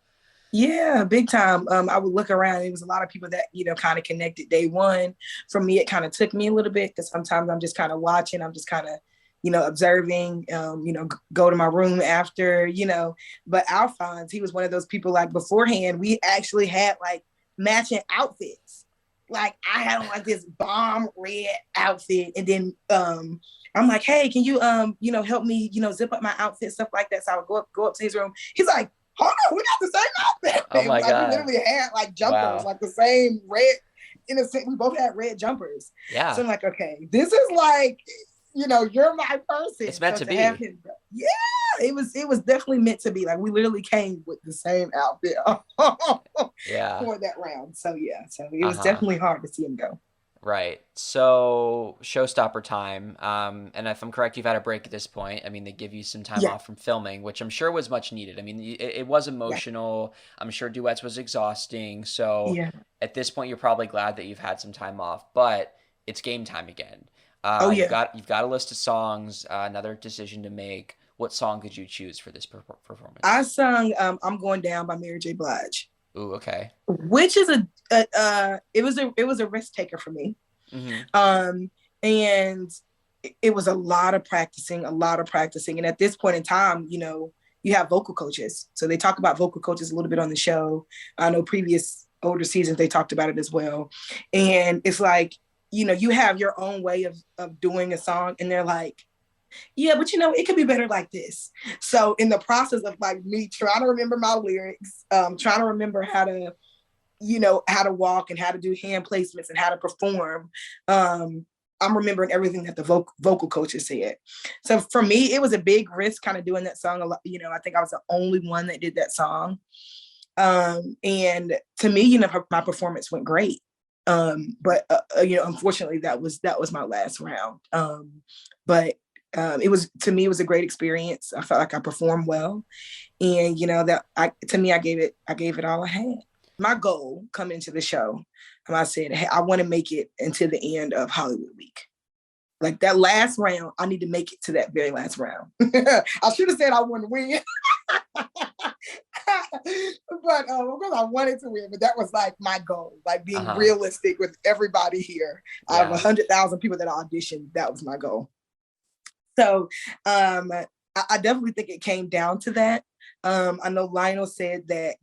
Yeah, big time. I would look around. It was a lot of people that, kind of connected day one. For me, it kind of took me a little bit because sometimes I'm just kind of watching. I'm just kind of, observing, go to my room after, But Alphonse, he was one of those people, like, beforehand, we actually had, like, matching outfits. Like, I had on, like, this bomb red outfit. And then I'm like, hey, can you, help me, zip up my outfit, stuff like that. So I would go up to his room. He's like, hold on, we got the same outfit. Oh my God. We literally had, like, jumpers, like the same red, we both had red jumpers. Yeah. So I'm like, okay, this is like, you're my person. It's meant to be. Yeah, it was definitely meant to be. Like, we literally came with the same outfit yeah. for that round. So yeah, so it was definitely hard to see him go. Right. So showstopper time. And if I'm correct, you've had a break at this point. I mean, they give you some time off from filming, which I'm sure was much needed. I mean, it was emotional. Yeah. I'm sure duets was exhausting. So at this point, you're probably glad that you've had some time off, but it's game time again. You've got a list of songs, another decision to make. What song could you choose for this performance? I sung I'm Going Down by Mary J. Blige. Ooh, okay. Which is it was a risk taker for me. Mm-hmm. And it was a lot of practicing, a lot of practicing. And at this point in time, you have vocal coaches. So they talk about vocal coaches a little bit on the show. I know previous older seasons, they talked about it as well. And it's like, you have your own way of doing a song, and they're like, yeah, but it could be better like this. So in the process of like me trying to remember my lyrics, trying to remember how to walk and how to do hand placements and how to perform, I'm remembering everything that the vocal coaches said. So for me, it was a big risk kind of doing that song a lot. I think I was the only one that did that song. And to me, my performance went great. But unfortunately that was my last round. But it was, to me, it was a great experience. I felt like I performed well. And I gave it all I had. My goal coming into the show, and I said, hey, I want to make it until the end of Hollywood Week. Like that last round, I need to make it to that very last round. I should have said I wanted to win. But of course I wanted to win, but that was like my goal, like being realistic with everybody here. I have 100,000 people that auditioned. That was my goal. So I definitely think it came down to that. I know Lionel said that,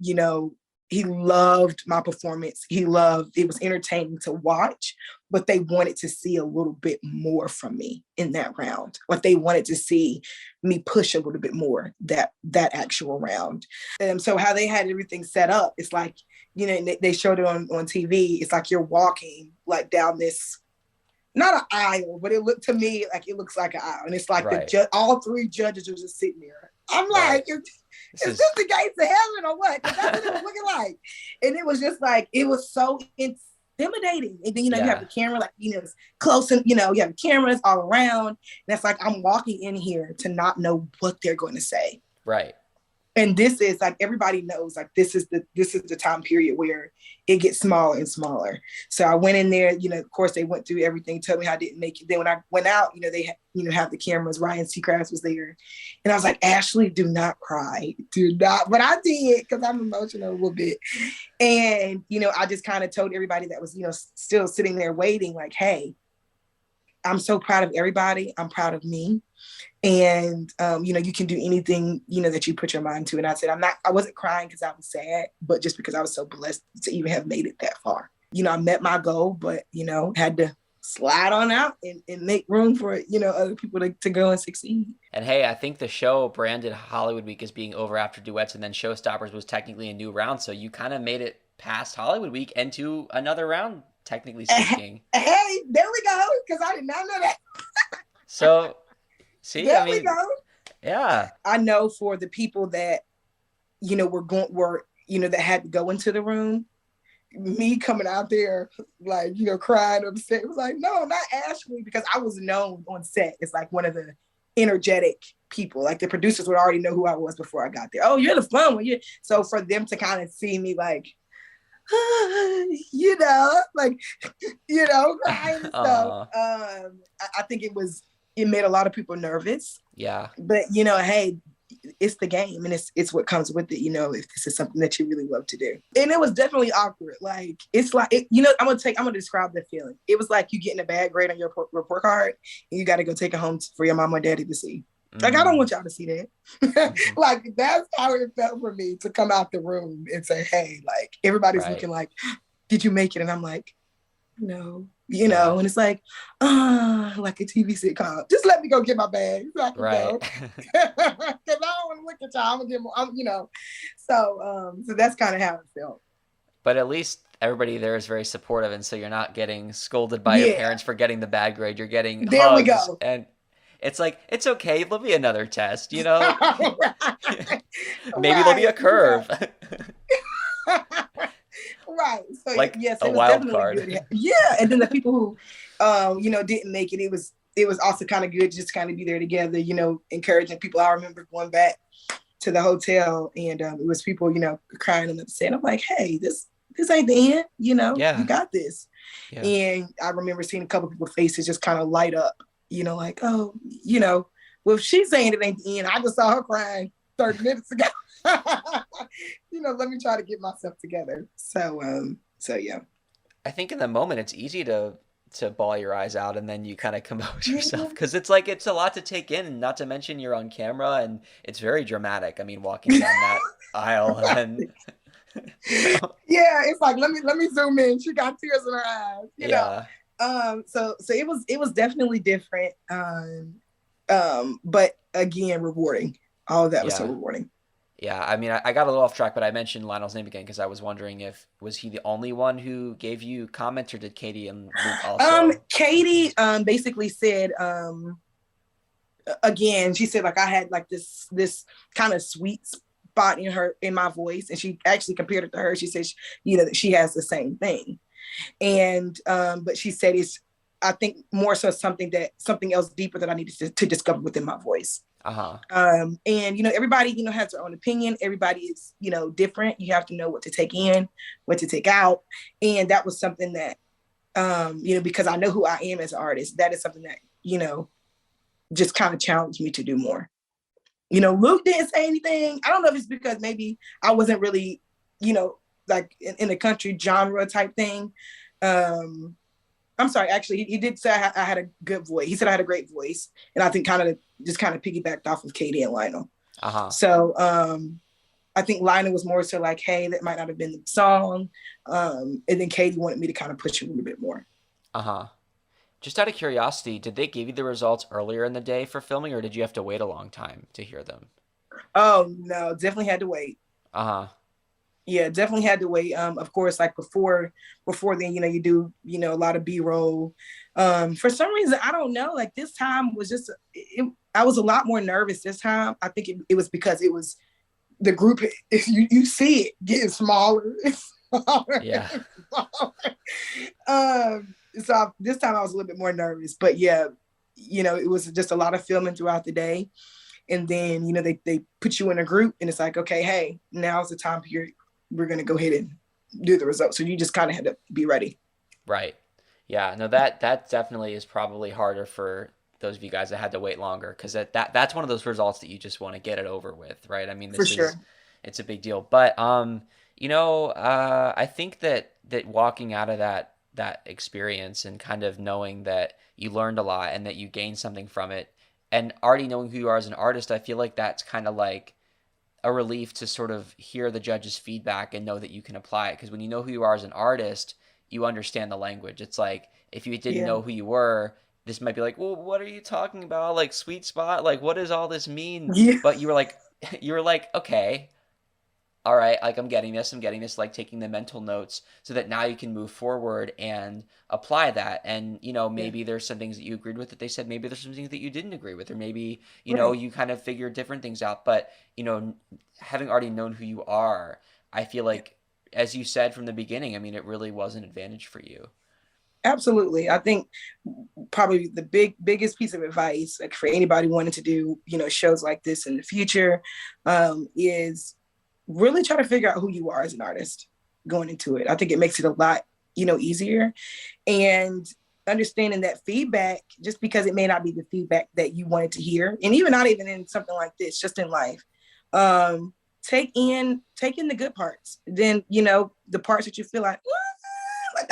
he loved my performance. It was entertaining to watch, but they wanted to see a little bit more from me in that round. Like they wanted to see me push a little bit more that actual round. So how they had everything set up, it's like, they showed it on TV. It's like you're walking like down this, not an aisle, but it looked to me like it looks like an aisle. And it's like all three judges are just sitting there. I'm like, is this the gates of heaven or what? Because that's what it was looking like. And it was just like, it was so intimidating. And then, you have the camera, like, it's close, and, you have the cameras all around. And it's like, I'm walking in here to not know what they're going to say. Right. And this is like, everybody knows, like, this is the time period where it gets smaller and smaller. So I went in there, of course they went through everything, told me how I didn't make it. Then when I went out, they have the cameras. Ryan Seacrest was there. And I was like, Ashley, do not cry. Do not. But I did, because I'm emotional a little bit. And, I just kind of told everybody that was, still sitting there waiting, like, hey, I'm so proud of everybody. I'm proud of me. And, you can do anything, that you put your mind to. And I said, I wasn't crying because I was sad, but just because I was so blessed to even have made it that far. I met my goal, but, had to slide on out and make room for, other people to go and succeed. And hey, I think the show branded Hollywood Week as being over after duets, and then Showstoppers was technically a new round. So you kind of made it past Hollywood Week and to another round, technically speaking. Hey, there we go, because I did not know that. So... See, there we go. Yeah. I know for the people that, that had to go into the room, me coming out there, like, crying upset, it was like, no, not Ashley, because I was known on set as like one of the energetic people. Like the producers would already know who I was before I got there. Oh, you're the fun one. So for them to kind of see me like, like, crying and stuff. I think it made a lot of people nervous. Yeah. But, hey, it's the game, and it's what comes with it, if this is something that you really love to do. And it was definitely awkward. Like, it's like, I'm going to describe the feeling. It was like you getting a bad grade on your report card, and you got to go take it home for your mom or daddy to see. Like, I don't want y'all to see that. Like, that's how it felt for me to come out the room and say, hey, like, everybody's looking like, did you make it? And I'm like, no. And it's like a TV sitcom. Just let me go get my bag so I can go. Because I don't want to look at y'all. I'm gonna get So that's kind of how it felt. But at least everybody there is very supportive, and so you're not getting scolded by your parents for getting the bad grade. You're getting there hugs, we go. And it's like, it's okay. There'll be another test, Maybe there'll be a curve. Right. So like yes, a wild card. Good. Yeah. And then the people who didn't make it, it was also kind of good just kind of be there together, encouraging people. I remember going back to the hotel, and it was people, crying and upset. I'm like, hey, this ain't the end, you got this. Yeah. And I remember seeing a couple of people's faces just kind of light up, like, oh, well, if she's saying it ain't the end, I just saw her crying 30 minutes ago. Let me try to get myself together. So yeah. I think in the moment it's easy to to bawl your eyes out and then you kind of compose yourself Yeah. because it's like it's a lot to take in, and not to mention you're on camera and it's very dramatic. I mean, walking down that aisle and then you know, Yeah, it's like let me zoom in. She got tears in her eyes, you know. yeah, So it was definitely different. But again, rewarding. All of that was so yeah. rewarding. Yeah, I mean, I got a little off track, but I mentioned Lionel's name again because I was wondering if was he the only one who gave you comments, or did Katie and Luke also? Katie basically said again, she said like I had like this kind of sweet spot in my voice, and she actually compared it to her. She said that she has the same thing. And but she said it's, I think, more so something else deeper that I needed to discover within my voice. Uh-huh. And everybody has their own opinion. Everybody is different. You have to know what to take in, what to take out. And that was something that because I know who I am as an artist, that is something that just kind of challenged me to do more. Luke didn't say anything. I don't know if it's because maybe I wasn't really like in the country genre type thing. I'm sorry, actually, he did say I had a good voice. He said I had a great voice, and I think kind of piggybacked off of Katie and Lionel. Uh-huh. So I think Lionel was more so like, hey, that might not have been the song, and then Katie wanted me to kind of push it a little bit more. Uh-huh. Just out of curiosity, did they give you the results earlier in the day for filming, or did you have to wait a long time to hear them? Oh no, definitely had to wait. Uh-huh. Yeah, definitely had to wait. Of course, like before then, you do, a lot of B-roll. For some reason, I don't know, like this time was just, I was a lot more nervous this time. I think it was because it was the group, if you see it getting smaller, and smaller Yeah. and smaller. So this time I was a little bit more nervous, but yeah, it was just a lot of filming throughout the day. And then, they put you in a group and it's like, okay, hey, now's the time period. We're going to go ahead and do the results. So you just kind of had to be ready. Right. Yeah, no, that definitely is probably harder for those of you guys that had to wait longer, because that's one of those results that you just want to get it over with, right? I mean, For sure. it's a big deal. But I think that walking out of that experience and kind of knowing that you learned a lot and that you gained something from it, and already knowing who you are as an artist, I feel like that's kind of like a relief to sort of hear the judge's feedback and know that you can apply it. Because when you know who you are as an artist, you understand the language. It's like if you didn't Yeah. know who you were, this might be like, well, what are you talking about? Like sweet spot? Like what does all this mean? Yeah. But you were like, okay, all right, like I'm getting this, like taking the mental notes so that now you can move forward and apply that. And, Yeah. maybe there's some things that you agreed with that they said, maybe there's some things that you didn't agree with, or maybe, Right. you kind of figure different things out. But, having already known who you are, I feel Yeah. like, as you said from the beginning, I mean, it really was an advantage for you. Absolutely. I think probably the biggest piece of advice, like for anybody wanting to do, shows like this in the future, is really try to figure out who you are as an artist going into it. I think it makes it a lot, easier. And understanding that feedback, just because it may not be the feedback that you wanted to hear, and even not even in something like this, just in life, um, take in the good parts. Then, the parts that you feel like, like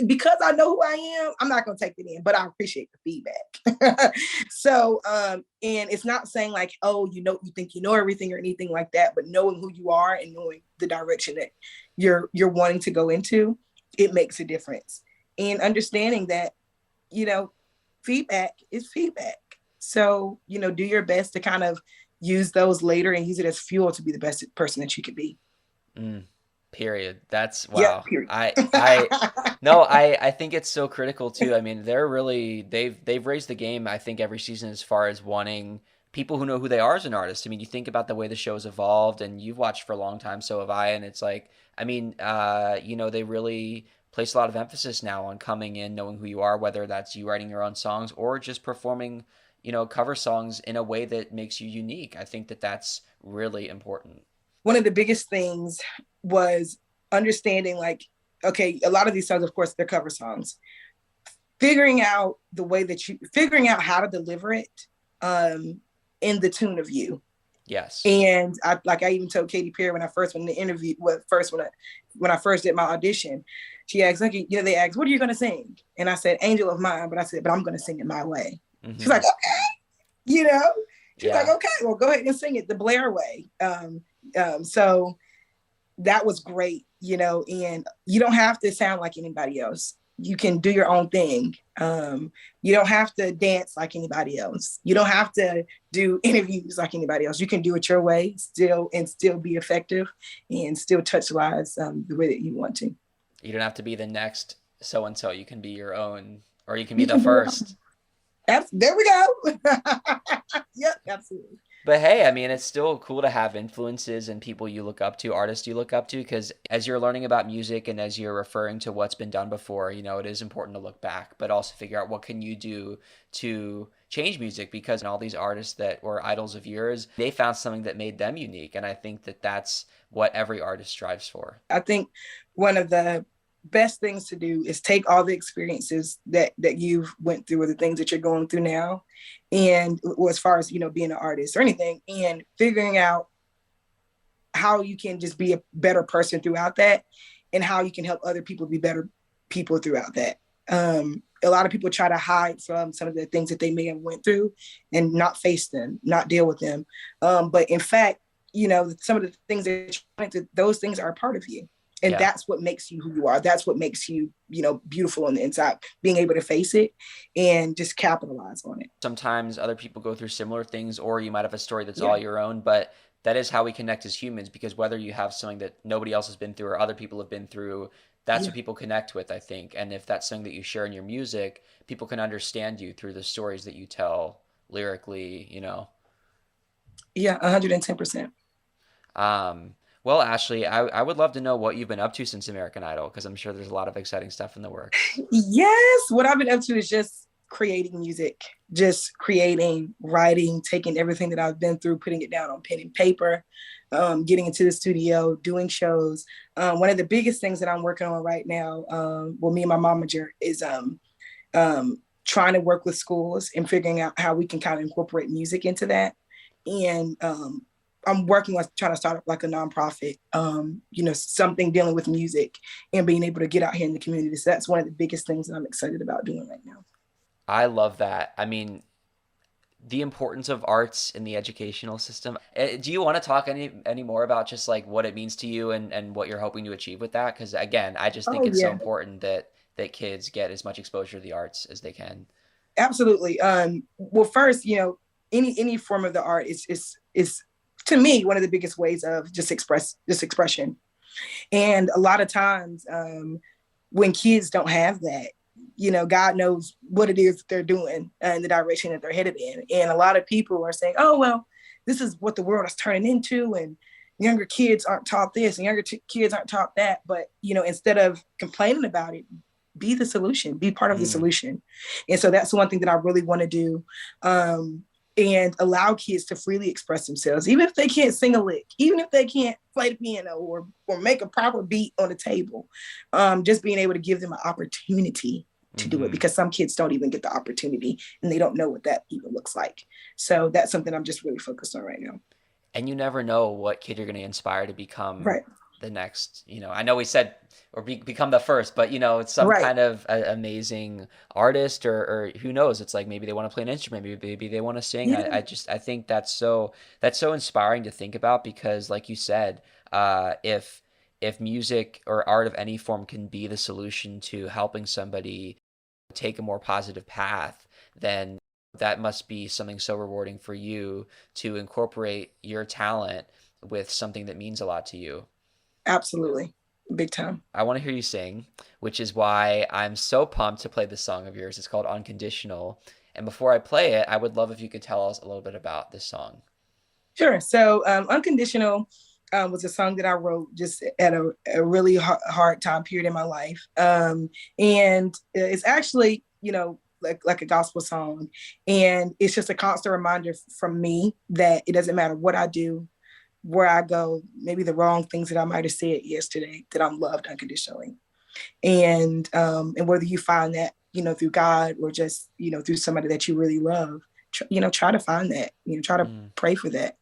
because I know who I am, I'm not going to take it in, but I appreciate the feedback. So, and it's not saying like, oh, you think you know everything or anything like that, but knowing who you are and knowing the direction that you're wanting to go into, it makes a difference. And understanding that, you know, feedback is feedback. So, do your best to kind of use those later and use it as fuel to be the best person that you could be. Mm, period. That's Yeah, wow. period. I no, I think it's so critical too. I mean, they've raised the game, I think, every season as far as wanting people who know who they are as an artist. I mean, you think about the way the show's evolved, and you've watched for a long time, so have I, and it's like, I mean, they really place a lot of emphasis now on coming in, knowing who you are, whether that's you writing your own songs or just performing, cover songs in a way that makes you unique. I think that that's really important. One of the biggest things was understanding, like, okay, a lot of these songs, of course, they're cover songs. Figuring out how to deliver it in the tune of you. Yes. And I even told Katy Perry when I first went in the interview, when I first did my audition, She asked, like, they asked, what are you going to sing? And I said, Angel of Mine. But I said, but I'm going to sing it my way. She's Mm-hmm. like, okay, you know, she's like, Yeah. okay, well, go ahead and sing it the Blaire way. So that was great, and you don't have to sound like anybody else. You can do your own thing. You don't have to dance like anybody else. You don't have to do interviews like anybody else. You can do it your way, still be effective, and still touch lives the way that you want to. You don't have to be the next so and so. You can be your own, or you can be You the can do first. it. There we go. Yep, absolutely. But hey, I mean, it's still cool to have influences and people you look up to, artists you look up to, because as you're learning about music and as you're referring to what's been done before, it is important to look back, but also figure out what can you do to change music because all these artists that were idols of yours, they found something that made them unique. And I think that that's what every artist strives for. I think one of the best things to do is take all the experiences that you've went through or the things that you're going through now, and well, as far as being an artist or anything, and figuring out how you can just be a better person throughout that, and how you can help other people be better people throughout that. A lot of people try to hide from some of the things that they may have went through and not face them, not deal with them. But in fact, some of the things that those things are a part of you. And Yeah. that's what makes you who you are. That's what makes you, beautiful on the inside, being able to face it and just capitalize on it. Sometimes other people go through similar things, or you might have a story that's Yeah. all your own, but that is how we connect as humans because whether you have something that nobody else has been through or other people have been through, that's Yeah. what people connect with, I think. And if that's something that you share in your music, people can understand you through the stories that you tell lyrically. Yeah. 110%. Well, Ashley, I would love to know what you've been up to since American Idol because I'm sure there's a lot of exciting stuff in the works. Yes. What I've been up to is just creating music, just creating, writing, taking everything that I've been through, putting it down on pen and paper, getting into the studio, doing shows. One of the biggest things that I'm working on right now, well, me and my momager, is trying to work with schools and figuring out how we can kind of incorporate music into that. And I'm working on trying to start up like a nonprofit, something dealing with music and being able to get out here in the community. So that's one of the biggest things that I'm excited about doing right now. I love that. I mean, the importance of arts in the educational system. Do you want to talk any more about just like what it means to you and what you're hoping to achieve with that? Because again, I just think Oh it's so yeah, important that kids get as much exposure to the arts as they can. absolutely. Well, first, any form of the art is to me one of the biggest ways of just expression. And a lot of times, when kids don't have that, God knows what it is that they're doing and the direction that they're headed in. And a lot of people are saying, oh, well, this is what the world is turning into. And younger kids aren't taught this and kids aren't taught that. But, instead of complaining about it, be the solution, be part of the Mm, solution. And so that's one thing that I really want to do. And allow kids to freely express themselves, even if they can't sing a lick, even if they can't play the piano or make a proper beat on the table. Just being able to give them an opportunity to do it, hmm because some kids don't even get the opportunity and they don't know what that even looks like. So that's something I'm just really focused on right now. And you never know what kid you're going to inspire to become Right. the next. I know we said or become the first, but it's some Right. kind of amazing artist or who knows? It's like maybe they want to play an instrument, maybe they want to sing. Yeah. I think that's so inspiring to think about because, like you said, if music or art of any form can be the solution to helping somebody take a more positive path, then that must be something so rewarding for you to incorporate your talent with something that means a lot to you. Absolutely. Big time. I want to hear you sing, which is why I'm so pumped to play this song of yours. It's called Unconditional. And before I play it, I would love if you could tell us a little bit about this song. Sure. So Unconditional was a song that I wrote just at a really hard time period in my life. And it's actually, like a gospel song. And it's just a constant reminder from me that it doesn't matter what I do, where I go, maybe the wrong things that I might have said yesterday, that I'm loved unconditionally. And whether you find that, through God or just, through somebody that you really love, try to find that, try to Mm. pray for that,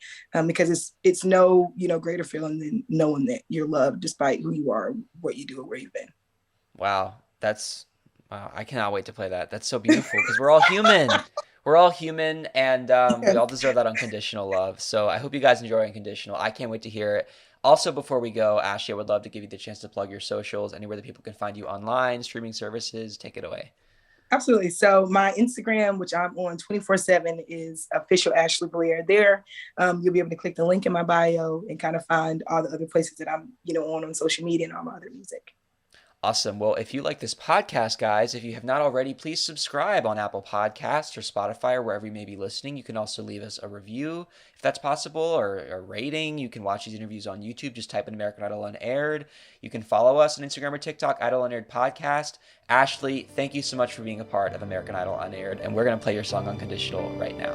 because it's no, greater feeling than knowing that you're loved despite who you are, what you do, or where you've been. Wow, that's wow. I cannot wait to play that. That's so beautiful because we're all human. We're all human, and we Yeah, all deserve that unconditional love. So I hope you guys enjoy Unconditional. I can't wait to hear it. Also, before we go, Ashley, I would love to give you the chance to plug your socials, anywhere that people can find you online, streaming services. Take it away. absolutely. So my Instagram, which I'm on 24/7, is official Ashley Blaire. There, you'll be able to click the link in my bio and kind of find all the other places that I'm, on social media and all my other music. Awesome. Well, if you like this podcast, guys, if you have not already, please subscribe on Apple Podcasts or Spotify or wherever you may be listening. You can also leave us a review if that's possible, or a rating. You can watch these interviews on YouTube. Just type in American Idol Unaired. You can follow us on Instagram or TikTok, Idol Unaired Podcast. Ashley, thank you so much for being a part of American Idol Unaired. And we're going to play your song Unconditional right now.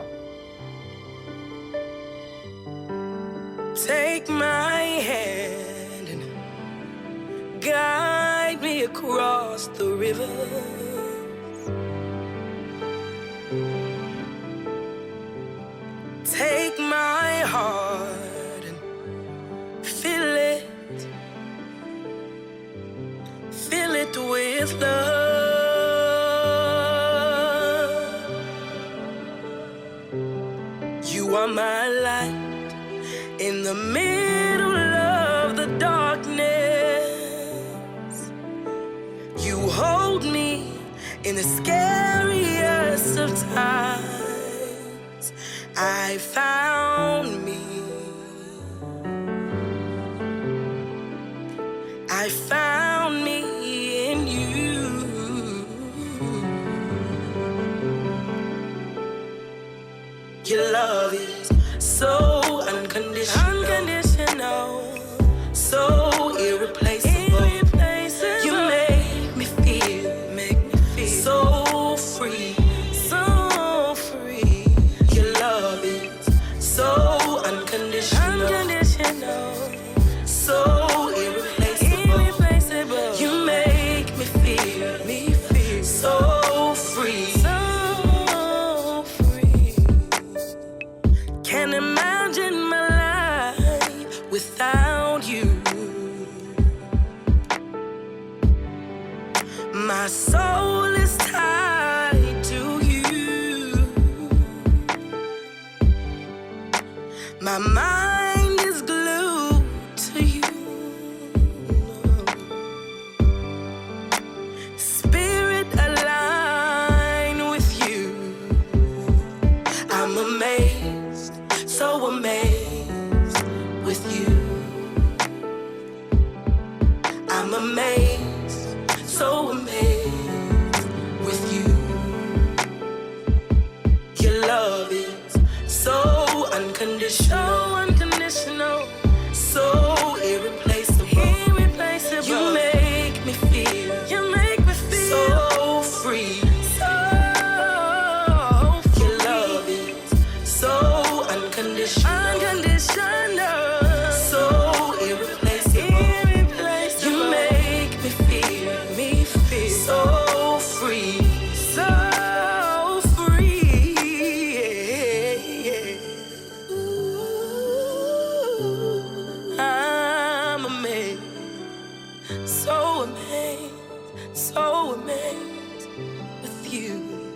Take my hand and guide me across the river. Take my heart and fill it with love. You are my light in the middle of the darkness. You hold me in the scariest of times. I found me. I found me in you. Your love is so unconditional, so irreplaceable. You make me feel so free, so free. Your love is so unconditional, so irreplaceable. You make me feel so free, so free. Can't imagine my life without you. My soul is tied to you. My mind is glued to you. Spirit aligned with you. I'm amazed, so amazed with you. I'm amazed, so amazed with you. Your love is so unconditional, so irreplaceable. You make me feel so free. Your love is so unconditional, so irreplaceable. You make me feel so free, so free. Ooh, I'm amazed, so amazed with you.